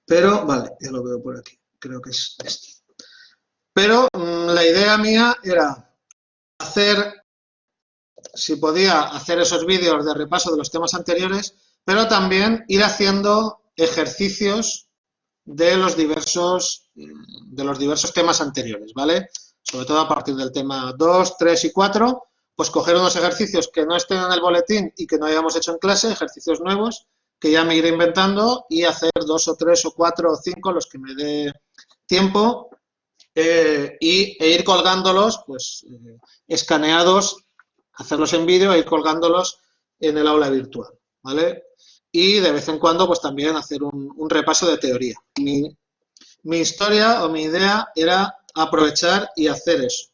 Pero, vale, ya lo veo por aquí, creo que es este. Pero la idea mía era hacer, si podía, hacer esos vídeos de repaso de los temas anteriores, pero también ir haciendo ejercicios de los diversos temas anteriores, ¿vale? Sobre todo a partir del tema 2, 3 y 4, pues coger unos ejercicios que no estén en el boletín y que no hayamos hecho en clase, ejercicios nuevos, que ya me iré inventando y hacer 2 o 3 o 4 o 5 los que me dé tiempo e ir colgándolos, pues escaneados, hacerlos en vídeo e ir colgándolos en el aula virtual, ¿vale? Y de vez en cuando, pues también hacer un repaso de teoría. Mi historia o mi idea era aprovechar y hacer eso.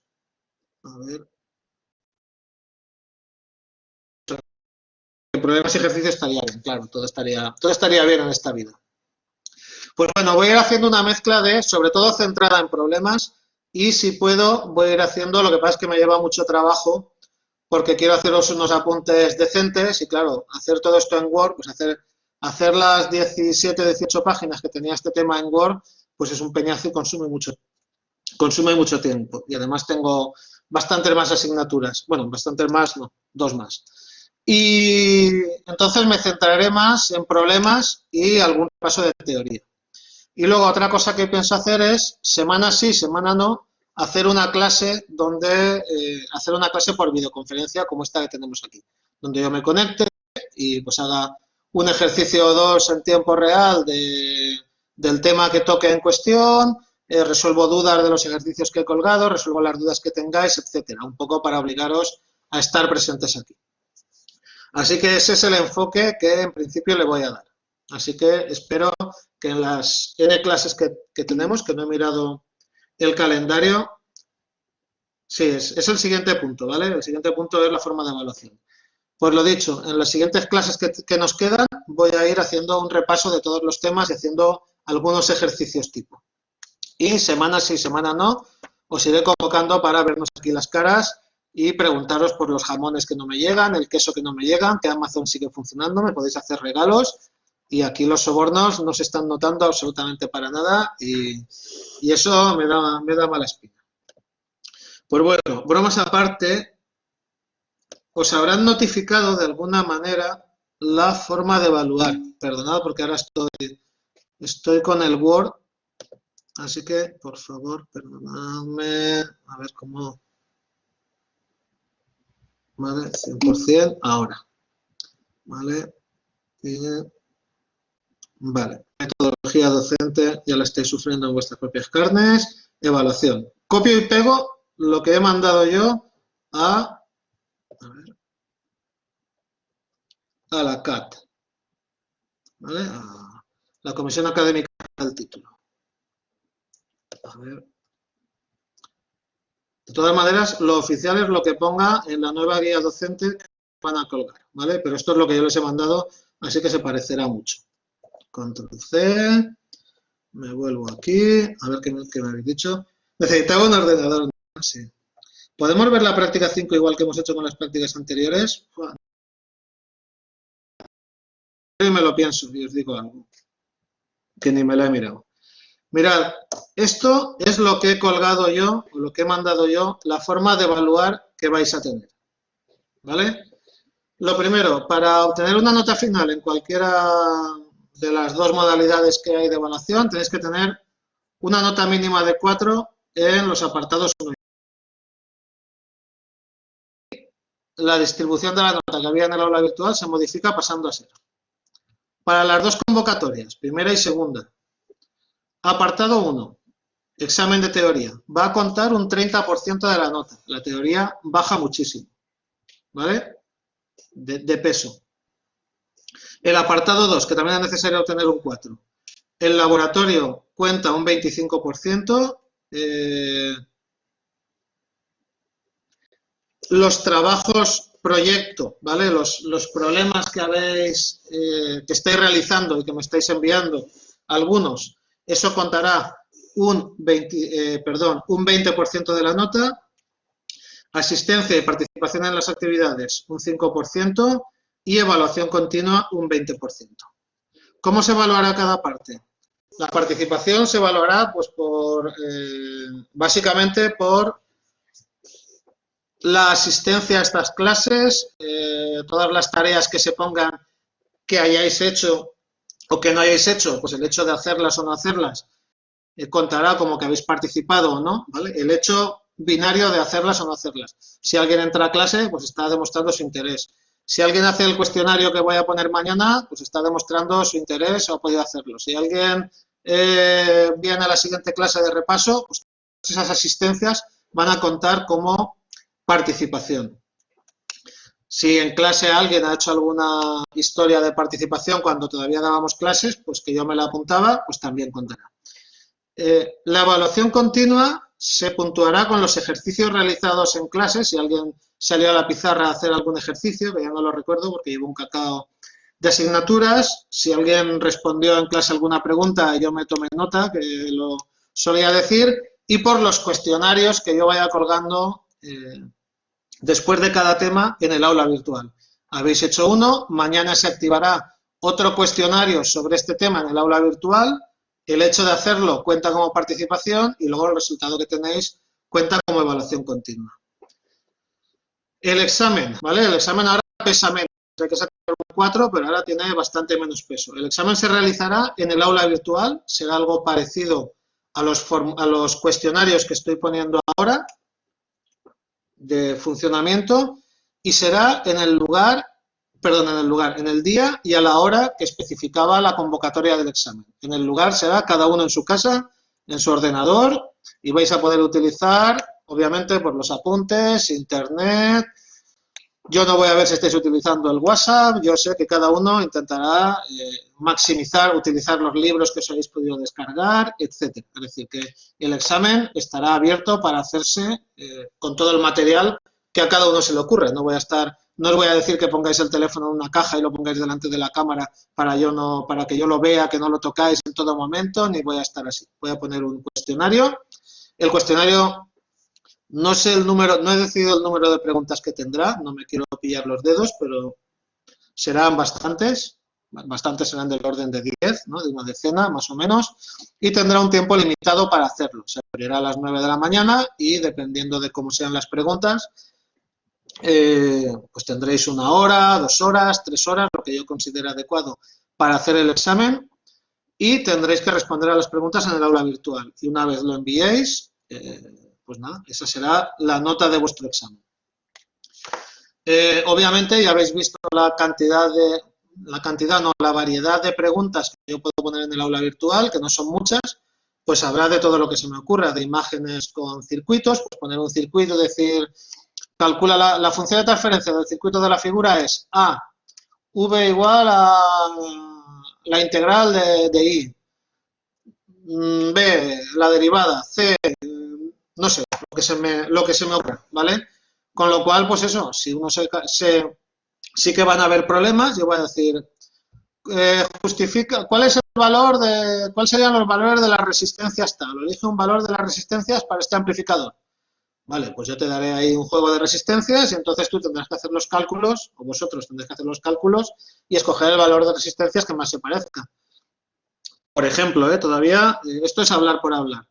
A ver. El problema es ejercicio estaría bien, claro, todo estaría bien en esta vida. Pues bueno, voy a ir haciendo una mezcla de, sobre todo centrada en problemas, y si puedo, voy a ir haciendo, lo que pasa es que me lleva mucho trabajo, porque quiero haceros unos apuntes decentes, y claro, hacer todo esto en Word, pues hacer las 17, 18 páginas que tenía este tema en Word, pues es un peñazo y consume mucho tiempo. Y además tengo bastantes más asignaturas, bueno, bastantes más, no, 2 más. Y entonces me centraré más en problemas y algún paso de teoría. Y luego otra cosa que pienso hacer es, semana sí, semana no, hacer una clase por videoconferencia como esta que tenemos aquí, donde yo me conecte y pues haga un ejercicio o dos en tiempo real del tema que toque en cuestión, resuelvo dudas de los ejercicios que he colgado, resuelvo las dudas que tengáis, etcétera, un poco para obligaros a estar presentes aquí. Así que ese es el enfoque que en principio le voy a dar. Así que espero que en las N clases que tenemos, que no he mirado el calendario, sí, es el siguiente punto, ¿vale? El siguiente punto es la forma de evaluación. Pues lo dicho, en las siguientes clases que nos quedan voy a ir haciendo un repaso de todos los temas y haciendo algunos ejercicios tipo. Y semana sí, semana no, os iré convocando para vernos aquí las caras y preguntaros por los jamones que no me llegan, el queso que no me llegan, que Amazon sigue funcionando, me podéis hacer regalos y aquí los sobornos no se están notando absolutamente para nada y eso me da mala espina. Pues bueno, bromas aparte, os habrán notificado de alguna manera la forma de evaluar. Perdonad porque ahora estoy con el Word, así que por favor, perdonadme, a ver cómo... ¿Vale? 100% ahora. ¿Vale? Y, vale. Metodología docente, ya la estáis sufriendo en vuestras propias carnes. Evaluación. Copio y pego lo que he mandado yo a la CAT. ¿Vale? A la Comisión Académica del Título. A ver. De todas maneras, lo oficial es lo que ponga en la nueva guía docente que van a colgar, ¿vale? Pero esto es lo que yo les he mandado, así que se parecerá mucho. Control C, me vuelvo aquí, a ver qué me habéis dicho. Necesitaba un ordenador, ¿no? Sí. ¿Podemos ver la práctica 5 igual que hemos hecho con las prácticas anteriores? Yo me lo pienso y os digo algo, que ni me lo he mirado. Mirad, esto es lo que he colgado yo, o lo que he mandado yo, la forma de evaluar que vais a tener, ¿vale? Lo primero, para obtener una nota final en cualquiera de las dos modalidades que hay de evaluación, tenéis que tener una nota mínima de 4 en los apartados 1 y 2. La distribución de la nota que había en el aula virtual se modifica pasando a 0. Para las dos convocatorias, primera y segunda, apartado 1, examen de teoría, va a contar un 30% de la nota. La teoría baja muchísimo, ¿vale? De peso. El apartado 2, que también es necesario obtener un 4. El laboratorio cuenta un 25%. Los trabajos proyecto, ¿vale? Los problemas que que estáis realizando y que me estáis enviando, algunos, eso contará un 20% de la nota, asistencia y participación en las actividades un 5% y evaluación continua un 20%. ¿Cómo se evaluará cada parte? La participación se evaluará pues, básicamente por la asistencia a estas clases, todas las tareas que se pongan que hayáis hecho o que no hayáis hecho, pues el hecho de hacerlas o no hacerlas contará como que habéis participado o no, ¿vale? El hecho binario de hacerlas o no hacerlas. Si alguien entra a clase, pues está demostrando su interés. Si alguien hace el cuestionario que voy a poner mañana, pues está demostrando su interés o ha podido hacerlo. Si alguien viene a la siguiente clase de repaso, pues esas asistencias van a contar como participación. Si en clase alguien ha hecho alguna historia de participación cuando todavía dábamos clases, pues que yo me la apuntaba, pues también contará. La evaluación continua se puntuará con los ejercicios realizados en clase. Si alguien salió a la pizarra a hacer algún ejercicio, que ya no lo recuerdo porque llevo un cacao de asignaturas, si alguien respondió en clase alguna pregunta, yo me tomé nota, que lo solía decir, y por los cuestionarios que yo vaya colgando después de cada tema en el aula virtual. Habéis hecho uno, mañana se activará otro cuestionario sobre este tema en el aula virtual. El hecho de hacerlo cuenta como participación y luego el resultado que tenéis cuenta como evaluación continua. El examen, ¿vale? El examen ahora pesa menos. Hay que sacar un 4, pero ahora tiene bastante menos peso. El examen se realizará en el aula virtual, será algo parecido a los cuestionarios que estoy poniendo ahora de funcionamiento y será en el día y a la hora que especificaba la convocatoria del examen. En el lugar será cada uno en su casa, en su ordenador, y vais a poder utilizar, obviamente, por los apuntes, internet. Yo no voy a ver si estáis utilizando el WhatsApp, yo sé que cada uno intentará utilizar los libros que os habéis podido descargar, etcétera. Es decir, que el examen estará abierto para hacerse con todo el material que a cada uno se le ocurre. No os voy a decir que pongáis el teléfono en una caja y lo pongáis delante de la cámara para que yo lo vea, que no lo tocáis en todo momento, ni voy a estar así. Voy a poner un cuestionario. El cuestionario, no sé el número, no he decidido el número de preguntas que tendrá, no me quiero pillar los dedos, pero serán bastantes serán del orden de 10, ¿no? De una decena más o menos, y tendrá un tiempo limitado para hacerlo. Se abrirá a las 9 de la mañana y dependiendo de cómo sean las preguntas, pues tendréis 1 hora, 2 horas, 3 horas, lo que yo considero adecuado para hacer el examen, y tendréis que responder a las preguntas en el aula virtual. Y una vez lo enviéis, pues nada, esa será la nota de vuestro examen. Obviamente ya habéis visto la variedad de preguntas que yo puedo poner en el aula virtual, que no son muchas, pues habrá de todo lo que se me ocurra, de imágenes con circuitos, pues poner un circuito, decir, calcula la función de transferencia del circuito de la figura es A, V igual a la integral de I, B, la derivada, C, no sé, lo que se me ocurra, ¿vale? Con lo cual, pues eso, si uno sí que van a haber problemas, yo voy a decir, justifica, ¿cuál serían los valores de las resistencias tal? Elige un valor de las resistencias para este amplificador. Vale, pues yo te daré ahí un juego de resistencias y entonces tú tendrás que hacer los cálculos, o vosotros tendréis que hacer los cálculos y escoger el valor de resistencias que más se parezca. Por ejemplo, todavía, esto es hablar por hablar.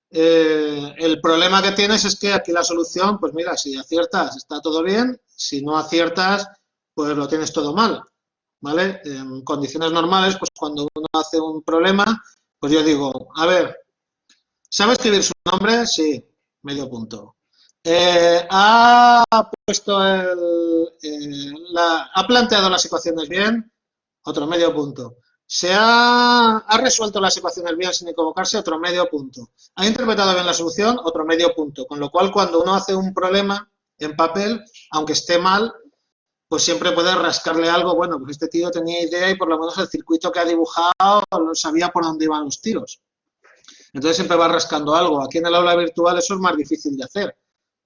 El problema que tienes es que aquí la solución, pues mira, si aciertas está todo bien, si no aciertas, pues lo tienes todo mal, ¿vale? En condiciones normales, pues cuando uno hace un problema, pues yo digo, a ver, ¿sabe escribir su nombre? Sí, medio punto. ¿Ha planteado las ecuaciones bien? Otro medio punto. ¿Ha resuelto las ecuaciones bien sin equivocarse? Otro medio punto. ¿Ha interpretado bien la solución? Otro medio punto. Con lo cual, cuando uno hace un problema en papel, aunque esté mal, pues siempre puede rascarle algo. Bueno, pues este tío tenía idea y por lo menos el circuito que ha dibujado sabía por dónde iban los tiros. Entonces siempre va rascando algo. Aquí en el aula virtual eso es más difícil de hacer.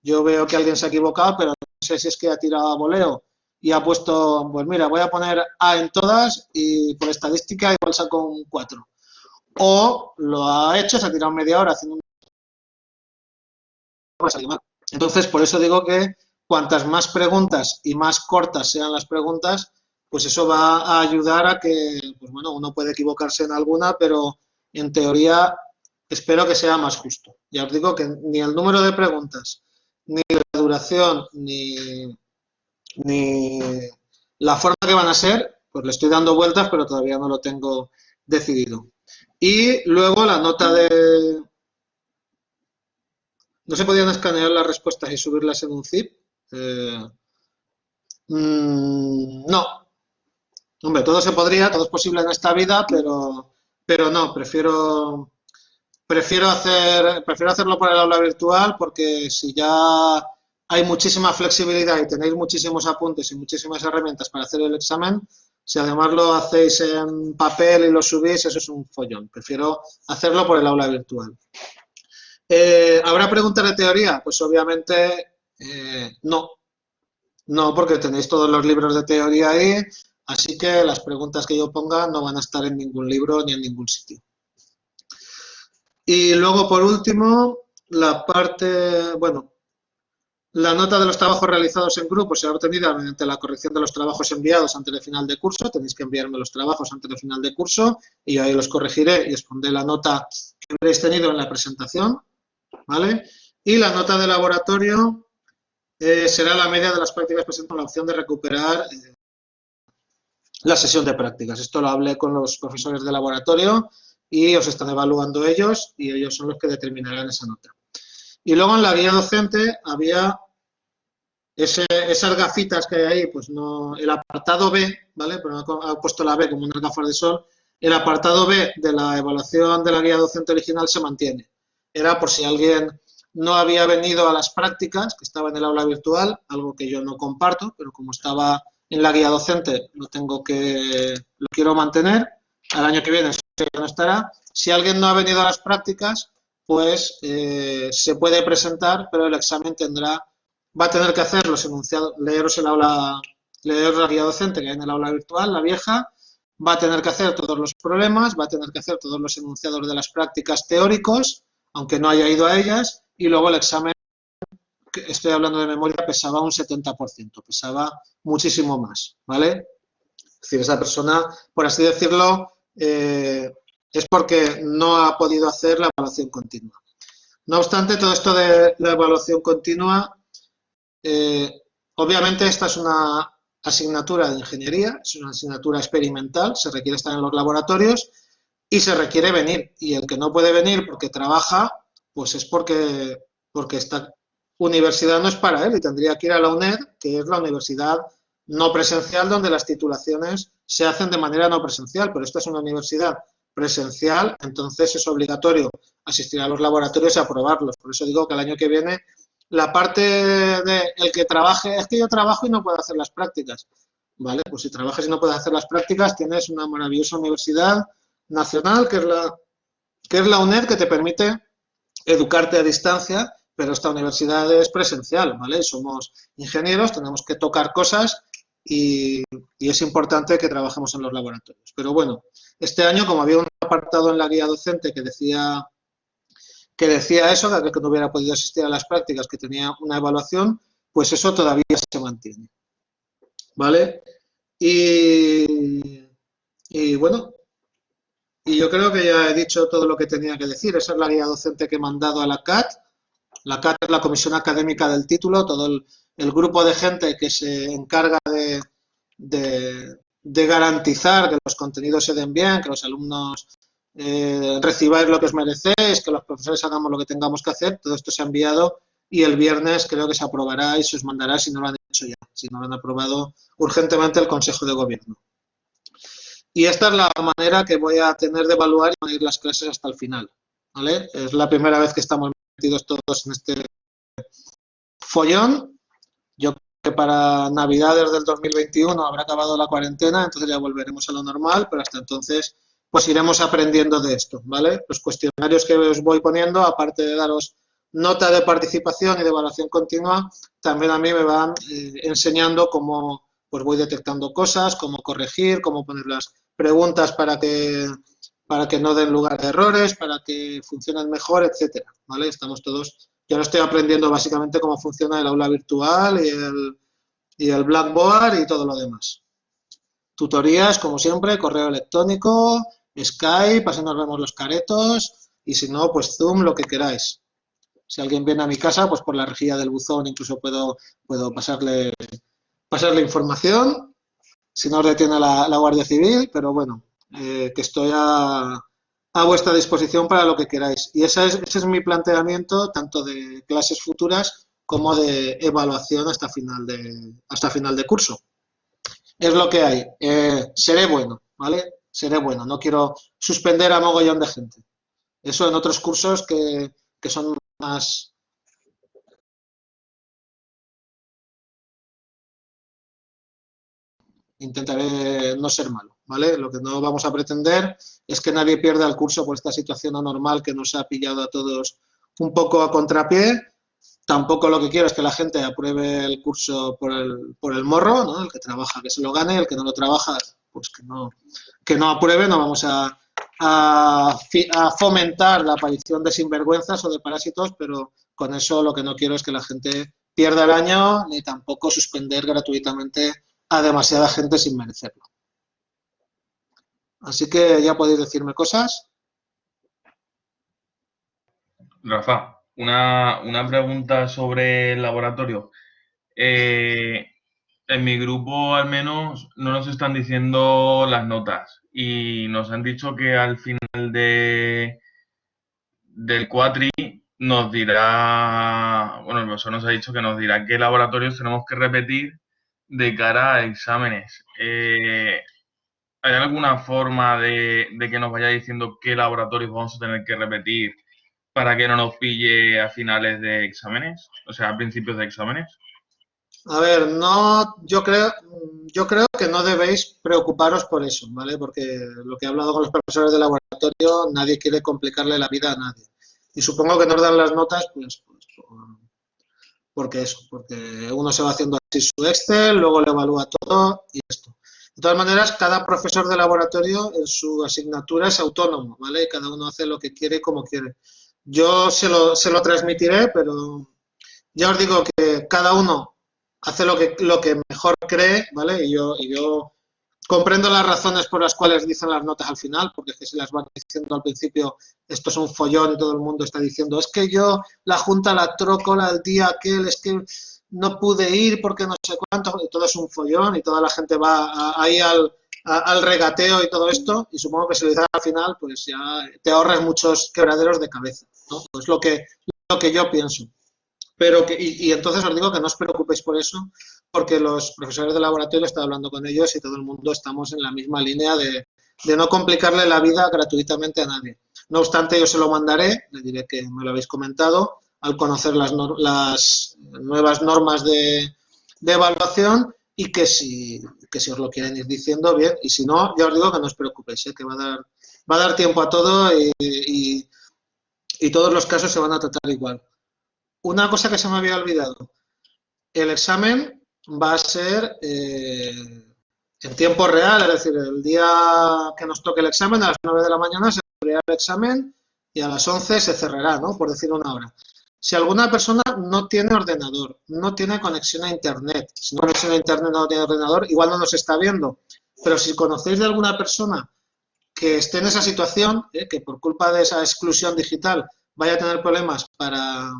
Yo veo que alguien se ha equivocado, pero no sé si es que ha tirado a voleo y ha puesto, pues mira, voy a poner A en todas y por estadística igual saco un 4. o lo ha hecho, se ha tirado media hora haciendo mal. Entonces, por eso digo que cuantas más preguntas y más cortas sean las preguntas, pues eso va a ayudar a que, pues bueno, uno puede equivocarse en alguna, pero en teoría espero que sea más justo. Ya os digo que ni el número de preguntas, ni la duración, ni la forma que van a ser, pues le estoy dando vueltas, pero todavía no lo tengo decidido. Y luego la nota de... ¿No se podían escanear las respuestas y subirlas en un zip? No. Hombre, todo se podría, todo es posible en esta vida, pero no, prefiero hacerlo por el aula virtual porque si ya hay muchísima flexibilidad y tenéis muchísimos apuntes y muchísimas herramientas para hacer el examen, si además lo hacéis en papel y lo subís, eso es un follón. Prefiero hacerlo por el aula virtual. ¿Habrá preguntas de teoría? Pues obviamente no. No, porque tenéis todos los libros de teoría ahí, así que las preguntas que yo ponga no van a estar en ningún libro ni en ningún sitio. Y luego, por último, la parte, bueno, la nota de los trabajos realizados en grupo será obtenida mediante la corrección de los trabajos enviados antes de final de curso. Tenéis que enviarme los trabajos antes de final de curso y yo ahí los corregiré y os pondré la nota que habréis tenido en la presentación, ¿vale? Y la nota de laboratorio será la media de las prácticas presentes con la opción de recuperar la sesión de prácticas. Esto lo hablé con los profesores de laboratorio y os están evaluando ellos y ellos son los que determinarán esa nota. Y luego en la guía docente había esas gafitas que hay ahí, pues no, el apartado B, ¿vale? Pero ha puesto la B como unas gafas de sol. El apartado B de la evaluación de la guía docente original se mantiene. Era por si alguien no había venido a las prácticas, que estaba en el aula virtual, algo que yo no comparto, pero como estaba en la guía docente, lo quiero mantener. Al año que viene no estará. Si alguien no ha venido a las prácticas, pues se puede presentar, pero el examen va a tener que hacer los enunciados, leeros la guía docente que hay en el aula virtual, la vieja, va a tener que hacer todos los problemas, va a tener que hacer todos los enunciados de las prácticas teóricos, aunque no haya ido a ellas, y luego el examen, que estoy hablando de memoria, pesaba un 70%, pesaba muchísimo más, ¿vale? Es decir, esa persona, por así decirlo, es porque no ha podido hacer la evaluación continua. No obstante, todo esto de la evaluación continua, obviamente esta es una asignatura de ingeniería, es una asignatura experimental, se requiere estar en los laboratorios y se requiere venir. Y el que no puede venir porque trabaja, pues es porque esta universidad no es para él y tendría que ir a la UNED, que es la universidad no presencial donde las titulaciones se hacen de manera no presencial, pero esta es una universidad presencial, entonces es obligatorio asistir a los laboratorios y aprobarlos. Por eso digo que el año que viene la parte de el que trabaje, es que yo trabajo y no puedo hacer las prácticas. Vale, pues si trabajas y no puedes hacer las prácticas, tienes una maravillosa universidad nacional, que es la UNED, que te permite educarte a distancia, pero esta universidad es presencial, ¿vale? Somos ingenieros, tenemos que tocar cosas y es importante que trabajemos en los laboratorios. Pero bueno, este año, como había un apartado en la guía docente que decía eso, de que no hubiera podido asistir a las prácticas, que tenía una evaluación, pues eso todavía se mantiene, ¿vale? Y bueno, y yo creo que ya he dicho todo lo que tenía que decir. Esa es la guía docente que he mandado a la CAT. La CAT es la comisión académica del título, todo el grupo de gente que se encarga de garantizar que los contenidos se den bien, que los alumnos recibáis lo que os merecéis, que los profesores hagamos lo que tengamos que hacer. Todo esto se ha enviado y el viernes creo que se aprobará y se os mandará si no lo han hecho ya, si no lo han aprobado urgentemente el Consejo de Gobierno. Y esta es la manera que voy a tener de evaluar y ir las clases hasta el final, ¿vale? Es la primera vez que estamos metidos todos en este follón. Yo creo que para Navidades del 2021 habrá acabado la cuarentena, entonces ya volveremos a lo normal, pero hasta entonces pues iremos aprendiendo de esto, ¿vale? Los cuestionarios que os voy poniendo, aparte de daros nota de participación y de evaluación continua, también a mí me van enseñando cómo pues voy detectando cosas, cómo corregir, cómo poner las preguntas para que para que no den lugar a errores, para que funcionen mejor, etcétera, ¿vale? Estamos todos, yo ahora estoy aprendiendo básicamente cómo funciona el aula virtual y el Blackboard y todo lo demás. Tutorías, como siempre, correo electrónico, Skype, así nos vemos los caretos, y si no, pues Zoom, lo que queráis. Si alguien viene a mi casa, pues por la rejilla del buzón incluso puedo pasarle información, si no os detiene la Guardia Civil, pero bueno, que estoy a vuestra disposición para lo que queráis. Y ese es mi planteamiento, tanto de clases futuras como de evaluación hasta final de curso. Es lo que hay. Seré bueno, ¿vale? Seré bueno. No quiero suspender a mogollón de gente. Eso en otros cursos que son más... Intentaré no ser malo, ¿vale? Lo que no vamos a pretender es que nadie pierda el curso por esta situación anormal que nos ha pillado a todos un poco a contrapié. Tampoco lo que quiero es que la gente apruebe el curso por el morro, ¿no? El que trabaja que se lo gane, el que no lo trabaja, pues que no apruebe. No vamos a fomentar la aparición de sinvergüenzas o de parásitos, pero con eso lo que no quiero es que la gente pierda el año ni tampoco suspender gratuitamente a demasiada gente sin merecerlo. Así que ya podéis decirme cosas. Rafa, una pregunta sobre el laboratorio. En mi grupo al menos no nos están diciendo las notas y nos han dicho que al final del cuatri nos dirá, bueno, el profesor nos ha dicho que nos dirá qué laboratorios tenemos que repetir de cara a exámenes. ¿Hay alguna forma de que nos vaya diciendo qué laboratorios vamos a tener que repetir para que no nos pille a finales de exámenes? O sea, a principios de exámenes. A ver, yo creo que no debéis preocuparos por eso, ¿vale? Porque lo que he hablado con los profesores de laboratorio, nadie quiere complicarle la vida a nadie. Y supongo que nos dan las notas, porque uno se va haciendo así su Excel, luego le evalúa todo y esto. De todas maneras, cada profesor de laboratorio en su asignatura es autónomo, ¿vale? Y cada uno hace lo que quiere y como quiere. Yo se lo transmitiré, pero ya os digo que cada uno hace lo que mejor cree, ¿vale? Y yo comprendo las razones por las cuales dicen las notas al final, porque es que si las van diciendo al principio, esto es un follón y todo el mundo está diciendo, es que yo la junta la trócola el día aquel, es que no pude ir porque no sé cuánto, y todo es un follón y toda la gente va ahí al regateo y todo esto, y supongo que si lo dices al final, pues ya te ahorras muchos quebraderos de cabeza, ¿no? Es lo que yo pienso. Pero y entonces os digo que no os preocupéis por eso, porque los profesores de laboratorio, he estado hablando con ellos y todo el mundo estamos en la misma línea de no complicarle la vida gratuitamente a nadie. No obstante, yo se lo mandaré, le diré que me lo habéis comentado, al conocer las nuevas normas de evaluación y que si os lo quieren ir diciendo, bien, y si no, ya os digo que no os preocupéis, que va a dar tiempo a todo y todos los casos se van a tratar igual. Una cosa que se me había olvidado, el examen va a ser en tiempo real, es decir, el día que nos toque el examen, a las 9 de la mañana se abrirá el examen y a las 11 se cerrará, ¿no? Por decir una hora. Si alguna persona no tiene ordenador, no tiene conexión a internet, si no tiene conexión a internet, no tiene ordenador, igual no nos está viendo, pero si conocéis de alguna persona que esté en esa situación, que por culpa de esa exclusión digital vaya a tener problemas para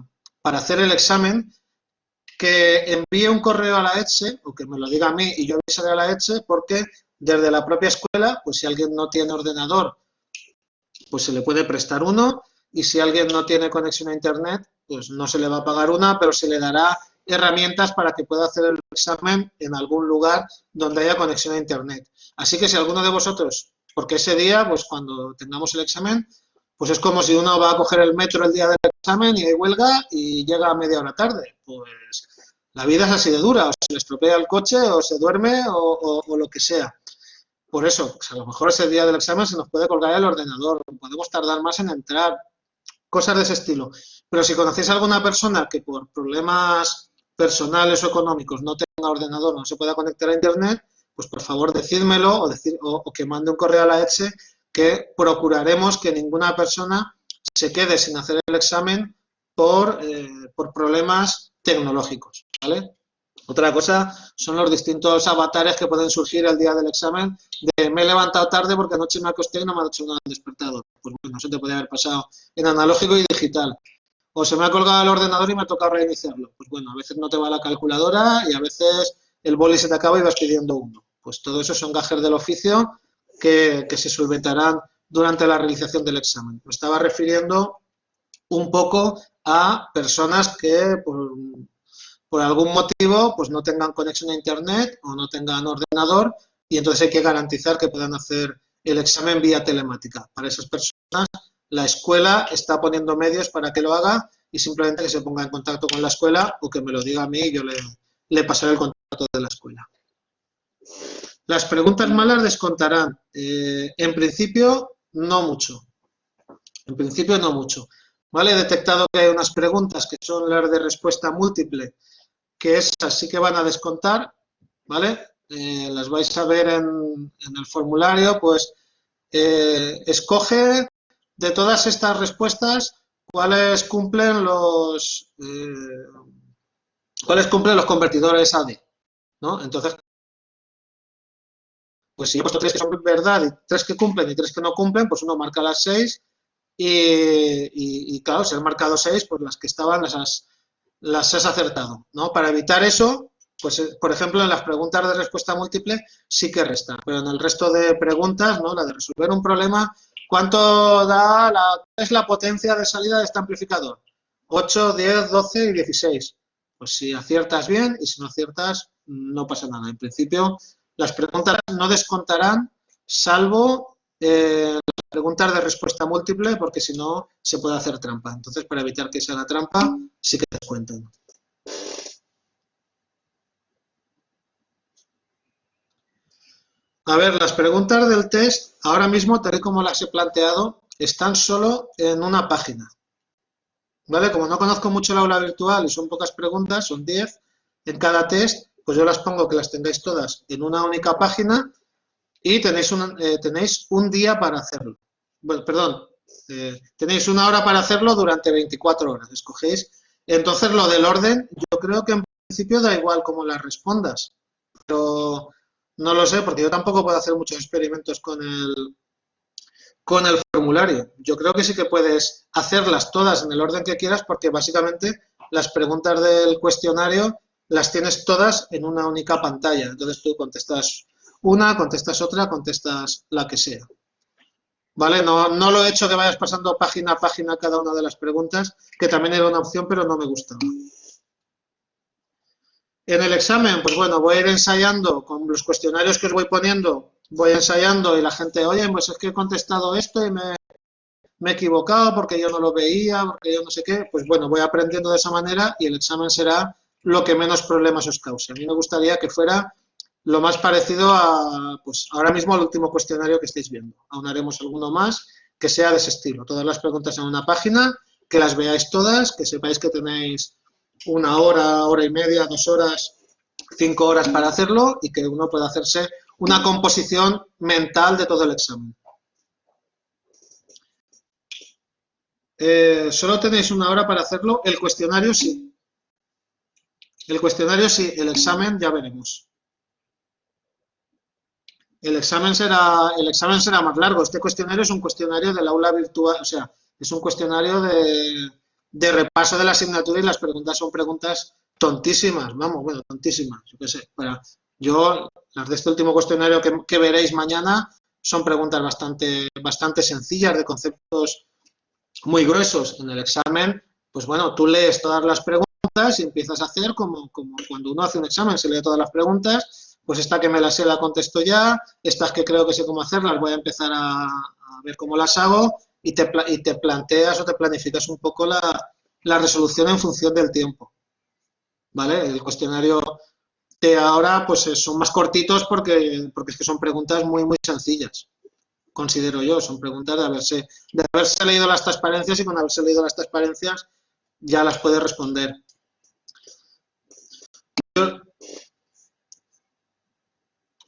hacer el examen, que envíe un correo a la ETSE o que me lo diga a mí y yo avisaré a la ETSE, porque desde la propia escuela, pues si alguien no tiene ordenador, pues se le puede prestar uno, y si alguien no tiene conexión a internet, pues no se le va a pagar una, pero se le dará herramientas para que pueda hacer el examen en algún lugar donde haya conexión a internet. Así que si alguno de vosotros, porque ese día, pues cuando tengamos el examen, pues es como si uno va a coger el metro el día del examen y hay huelga y llega a media hora tarde. Pues la vida es así de dura, o se le estropea el coche, o se duerme, o lo que sea. Por eso, pues a lo mejor ese día del examen se nos puede colgar el ordenador, podemos tardar más en entrar, cosas de ese estilo. Pero si conocéis a alguna persona que por problemas personales o económicos no tenga ordenador, no se pueda conectar a internet, pues por favor decídmelo o que mande un correo a la ETSE que procuraremos que ninguna persona se quede sin hacer el examen por problemas tecnológicos, ¿vale? Otra cosa son los distintos avatares que pueden surgir el día del examen, de me he levantado tarde porque anoche me acosté y no me ha hecho nada el despertador. Pues bueno, eso te podría haber pasado en analógico y digital. O se me ha colgado el ordenador y me ha tocado reiniciarlo. Pues bueno, a veces no te va la calculadora y a veces el boli se te acaba y vas pidiendo uno. Pues todo eso son gajes del oficio que se solventarán durante la realización del examen. Me estaba refiriendo un poco a personas que por algún motivo pues no tengan conexión a internet o no tengan ordenador y entonces hay que garantizar que puedan hacer el examen vía telemática. Para esas personas la escuela está poniendo medios para que lo haga y simplemente que se ponga en contacto con la escuela o que me lo diga a mí y yo le pasaré el contacto de la escuela. Las preguntas malas descontarán. En principio, no mucho. En principio, no mucho. ¿Vale? He detectado que hay unas preguntas que son las de respuesta múltiple, que esas sí que van a descontar, ¿vale? Las vais a ver en el formulario, pues escoge de todas estas respuestas cuáles cumplen los convertidores AD, ¿no? Entonces, pues si he puesto 3 que son verdad y 3 que cumplen y 3 que no cumplen, pues uno marca las 6 y claro, si has marcado 6, pues las que estaban las has acertado, ¿no? Para evitar eso, pues por ejemplo en las preguntas de respuesta múltiple sí que resta, pero en el resto de preguntas, ¿no? La de resolver un problema, ¿cuánto da es la potencia de salida de este amplificador? 8, 10, 12 y 16. Pues si aciertas bien y si no aciertas no pasa nada. En principio las preguntas no descontarán salvo las preguntas de respuesta múltiple porque si no se puede hacer trampa. Entonces para evitar que sea la trampa sí que descuentan. A ver, las preguntas del test, ahora mismo, tal y como las he planteado, están solo en una página. ¿Vale? Como no conozco mucho el aula virtual y son pocas preguntas, son 10 en cada test, pues yo las pongo que las tengáis todas en una única página y tenéis un día para hacerlo. Bueno, perdón, tenéis una hora para hacerlo durante 24 horas, escogéis. Entonces, lo del orden, yo creo que en principio da igual cómo las respondas, pero no lo sé, porque yo tampoco puedo hacer muchos experimentos con el formulario. Yo creo que sí que puedes hacerlas todas en el orden que quieras, porque básicamente las preguntas del cuestionario las tienes todas en una única pantalla. Entonces tú contestas una, contestas otra, contestas la que sea. ¿Vale? No lo he hecho que vayas pasando página a página cada una de las preguntas, que también era una opción, pero no me gustaba. En el examen, pues bueno, voy a ir ensayando con los cuestionarios que os voy poniendo, voy ensayando y la gente, oye, pues es que he contestado esto y me he equivocado porque yo no lo veía, porque yo no sé qué. Pues bueno, voy aprendiendo de esa manera y el examen será lo que menos problemas os cause. A mí me gustaría que fuera lo más parecido a, pues ahora mismo al último cuestionario que estáis viendo. Aún haremos alguno más que sea de ese estilo. Todas las preguntas en una página, que las veáis todas, que sepáis que tenéis una hora, hora y media, 2 horas, 5 horas para hacerlo y que uno pueda hacerse una composición mental de todo el examen. Solo tenéis una hora para hacerlo. El cuestionario sí. El cuestionario sí. El examen ya veremos. El examen será más largo. Este cuestionario es un cuestionario del aula virtual, o sea, es un cuestionario de repaso de la asignatura y las preguntas son preguntas tontísimas, vamos, bueno, tontísimas, yo qué sé. Las de este último cuestionario que veréis mañana son preguntas bastante sencillas, de conceptos muy gruesos. En el examen, pues bueno, tú lees todas las preguntas y empiezas a hacer como cuando uno hace un examen, se lee todas las preguntas. Pues esta que me la sé la contesto ya, estas que creo que sé cómo hacerlas voy a empezar a ver cómo las hago y te planteas o te planificas un poco la resolución en función del tiempo. ¿Vale? El cuestionario de ahora pues son más cortitos porque es que son preguntas muy, muy sencillas, considero yo. Son preguntas de haberse leído las transparencias y con haberse leído las transparencias ya las puedes responder.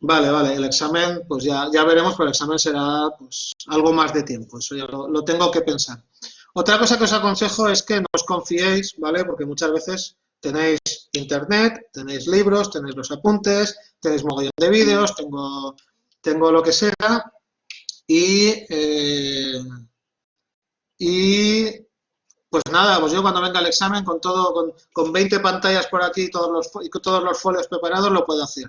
Vale, el examen, pues ya veremos, pero el examen será pues algo más de tiempo, eso ya lo tengo que pensar. Otra cosa que os aconsejo es que no os confiéis, ¿vale? Porque muchas veces tenéis internet, tenéis libros, tenéis los apuntes, tenéis mogollón de vídeos, tengo lo que sea, y, y pues nada, pues yo cuando venga el examen con todo, con 20 pantallas por aquí y todos los folios preparados lo puedo hacer.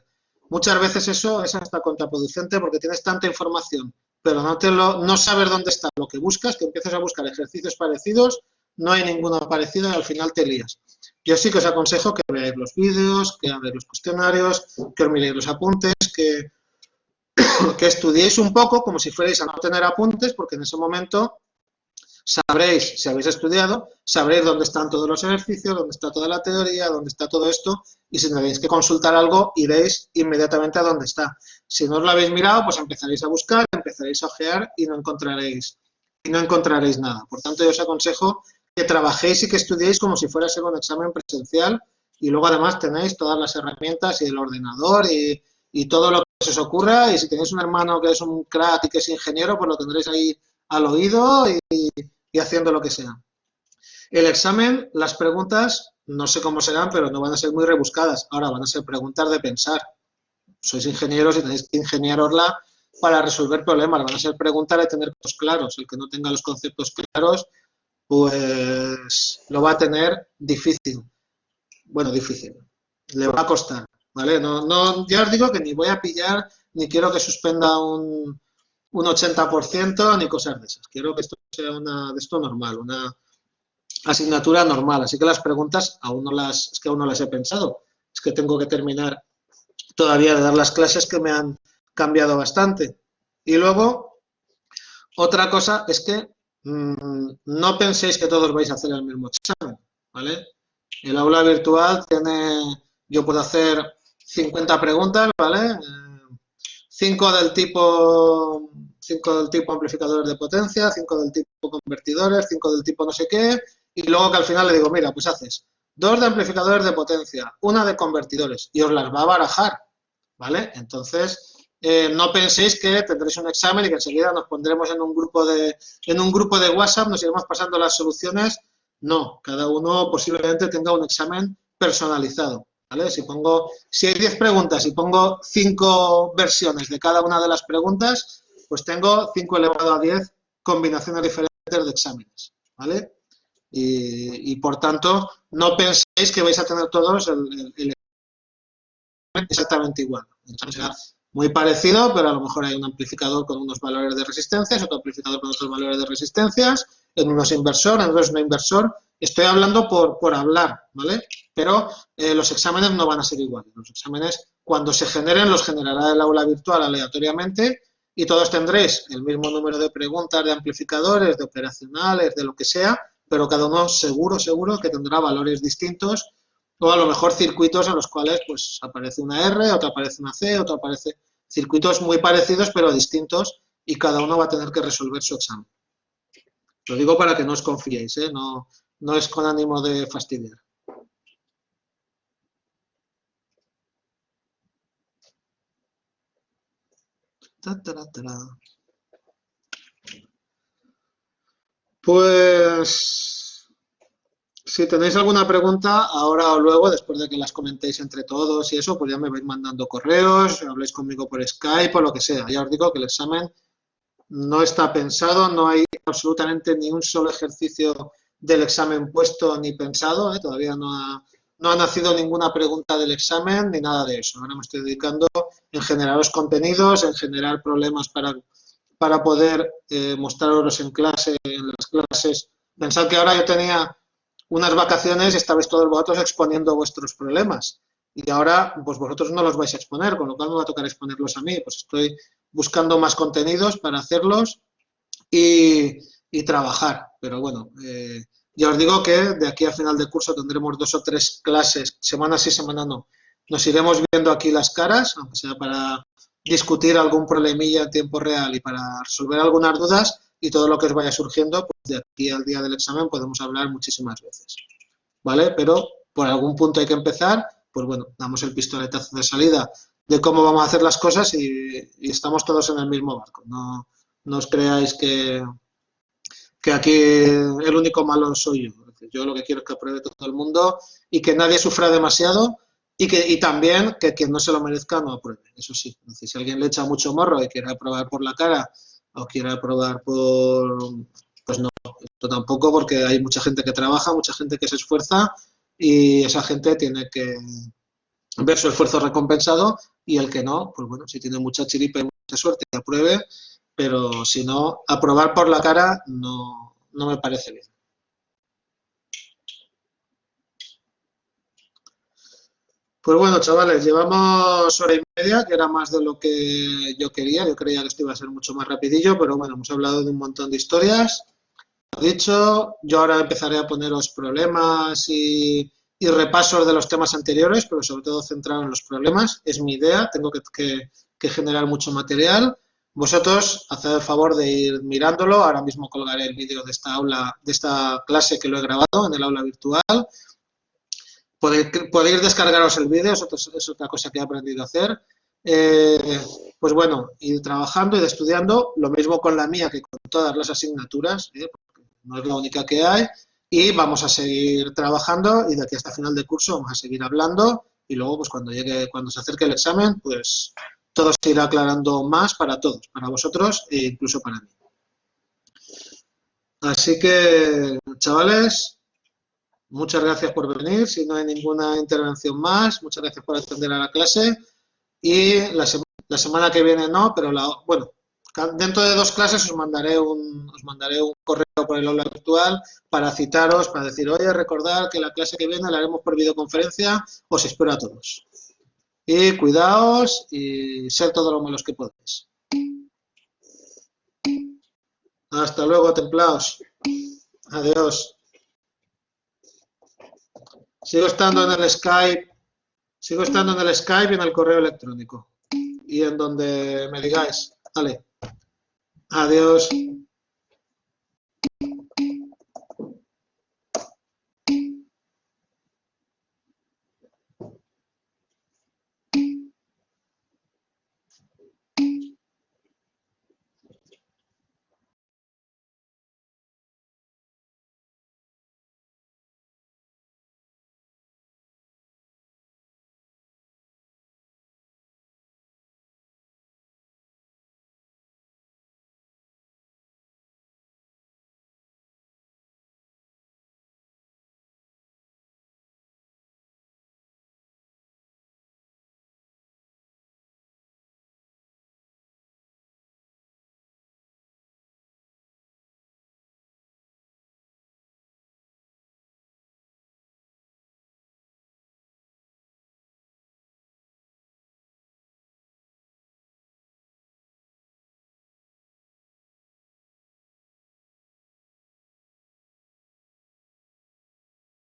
Muchas veces eso es hasta contraproducente porque tienes tanta información, pero no sabes dónde está lo que buscas, que empieces a buscar ejercicios parecidos, no hay ninguno parecido y al final te lías. Yo sí que os aconsejo que veáis los vídeos, que hagáis los cuestionarios, que os miréis los apuntes, que estudiéis un poco como si fuerais a no tener apuntes, porque en ese momento sabréis, si habéis estudiado, sabréis dónde están todos los ejercicios, dónde está toda la teoría, dónde está todo esto, y si tenéis que consultar algo, iréis inmediatamente a dónde está. Si no os lo habéis mirado, pues empezaréis a buscar, empezaréis a ojear y no encontraréis nada. Por tanto, yo os aconsejo que trabajéis y que estudiéis como si fuera a ser un examen presencial, y luego además tenéis todas las herramientas y el ordenador y todo lo que se os ocurra, y si tenéis un hermano que es un crack y que es ingeniero, pues lo tendréis ahí al oído y haciendo lo que sea. El examen, las preguntas, no sé cómo serán, pero no van a ser muy rebuscadas. Ahora van a ser preguntas de pensar. Sois ingenieros y tenéis que ingeniárosla para resolver problemas. Van a ser preguntas de tener conceptos claros. El que no tenga los conceptos claros, pues lo va a tener difícil. Bueno, difícil. Le va a costar, ¿vale? Ya os digo que ni voy a pillar, ni quiero que suspenda un 80% ni cosas de esas. Quiero que esto sea de esto normal, una asignatura normal. Así que las preguntas aún no las he pensado. Es que tengo que terminar todavía de dar las clases que me han cambiado bastante. Y luego, otra cosa es que no penséis que todos vais a hacer el mismo examen, ¿vale? El aula virtual yo puedo hacer 50 preguntas, ¿vale? 5 del tipo amplificadores de potencia, 5 del tipo convertidores, 5 del tipo no sé qué, y luego que al final le digo, mira, pues haces 2 de amplificadores de potencia, 1 de convertidores, y os las va a barajar, ¿vale? Entonces, no penséis que tendréis un examen y que enseguida nos pondremos en un grupo de WhatsApp, nos iremos pasando las soluciones. No, cada uno posiblemente tenga un examen personalizado, ¿vale? Si hay 10 preguntas y pongo 5 versiones de cada una de las preguntas, pues tengo 5 elevado a 10 combinaciones diferentes de exámenes, ¿vale? Y por tanto, no penséis que vais a tener todos el examen exactamente igual. Entonces, será muy parecido, pero a lo mejor hay un amplificador con unos valores de resistencias, otro amplificador con otros valores de resistencias, en uno es inversor, en otro es no inversor. Estoy hablando por hablar, ¿vale? Pero los exámenes no van a ser iguales. Los exámenes, cuando se generen, los generará el aula virtual aleatoriamente y todos tendréis el mismo número de preguntas de amplificadores, de operacionales, de lo que sea, pero cada uno seguro que tendrá valores distintos o a lo mejor circuitos en los cuales pues aparece una R, otra aparece una C, otra aparece circuitos muy parecidos pero distintos y cada uno va a tener que resolver su examen. Lo digo para que no os confiéis, ¿eh? No es con ánimo de fastidiar. Pues si tenéis alguna pregunta, ahora o luego, después de que las comentéis entre todos y eso, pues ya me vais mandando correos, habléis conmigo por Skype o lo que sea. Ya os digo que el examen no está pensado, no hay absolutamente ni un solo ejercicio del examen puesto ni pensado, todavía no ha nacido ninguna pregunta del examen ni nada de eso. Ahora me estoy dedicando en generar los contenidos, en generar problemas para poder mostrarlos en las clases. Pensad que ahora yo tenía unas vacaciones y estabais todos vosotros exponiendo vuestros problemas. Y ahora, pues vosotros no los vais a exponer, con lo cual me va a tocar exponerlos a mí. Pues estoy buscando más contenidos para hacerlos y trabajar. Pero bueno, ya os digo que de aquí a final de curso tendremos 2 o 3 clases, semana sí, semana no. Nos iremos viendo aquí las caras, aunque sea para discutir algún problemilla en tiempo real y para resolver algunas dudas, y todo lo que os vaya surgiendo, pues de aquí al día del examen podemos hablar muchísimas veces, ¿vale? Pero por algún punto hay que empezar, pues bueno, damos el pistoletazo de salida de cómo vamos a hacer las cosas y estamos todos en el mismo barco. No, no os creáis que aquí el único malo soy yo. Yo lo que quiero es que apruebe todo el mundo y que nadie sufra demasiado y también que quien no se lo merezca no apruebe, eso sí. Entonces, si alguien le echa mucho morro y quiere aprobar por la cara o quiere aprobar por... Pues no, esto tampoco, porque hay mucha gente que trabaja, mucha gente que se esfuerza y esa gente tiene que ver su esfuerzo recompensado y el que no, pues bueno, si tiene mucha chiripa y mucha suerte, que apruebe, pero si no, aprobar por la cara no, no me parece bien. Pues bueno, chavales, llevamos hora y media, que era más de lo que yo quería. Yo creía que esto iba a ser mucho más rapidillo, pero bueno, hemos hablado de un montón de historias. Lo dicho, yo ahora empezaré a poneros problemas y repasos de los temas anteriores, pero sobre todo centrado en los problemas. Es mi idea, tengo que generar mucho material. Vosotros haced el favor de ir mirándolo. Ahora mismo colgaré el vídeo de esta aula, de esta clase que lo he grabado en el aula virtual. Podéis descargaros el vídeo, es otra cosa que he aprendido a hacer. Pues bueno, ir trabajando, ir estudiando, lo mismo con la mía que con todas las asignaturas, porque no es la única que hay, y vamos a seguir trabajando y de aquí hasta final de curso vamos a seguir hablando y luego pues cuando se acerque el examen, pues todo se irá aclarando más para todos, para vosotros e incluso para mí. Así que, chavales, muchas gracias por venir. Si no hay ninguna intervención más, muchas gracias por atender a la clase. Y la semana que viene no, pero bueno, dentro de 2 clases os mandaré un correo por el aula virtual para citaros, para decir, oye, recordad que la clase que viene la haremos por videoconferencia, os espero a todos. Y cuidaos y ser todos lo malos que podéis. Hasta luego, templaos. Adiós. Sigo estando en el Skype y en el correo electrónico. Y en donde me digáis. Vale. Adiós.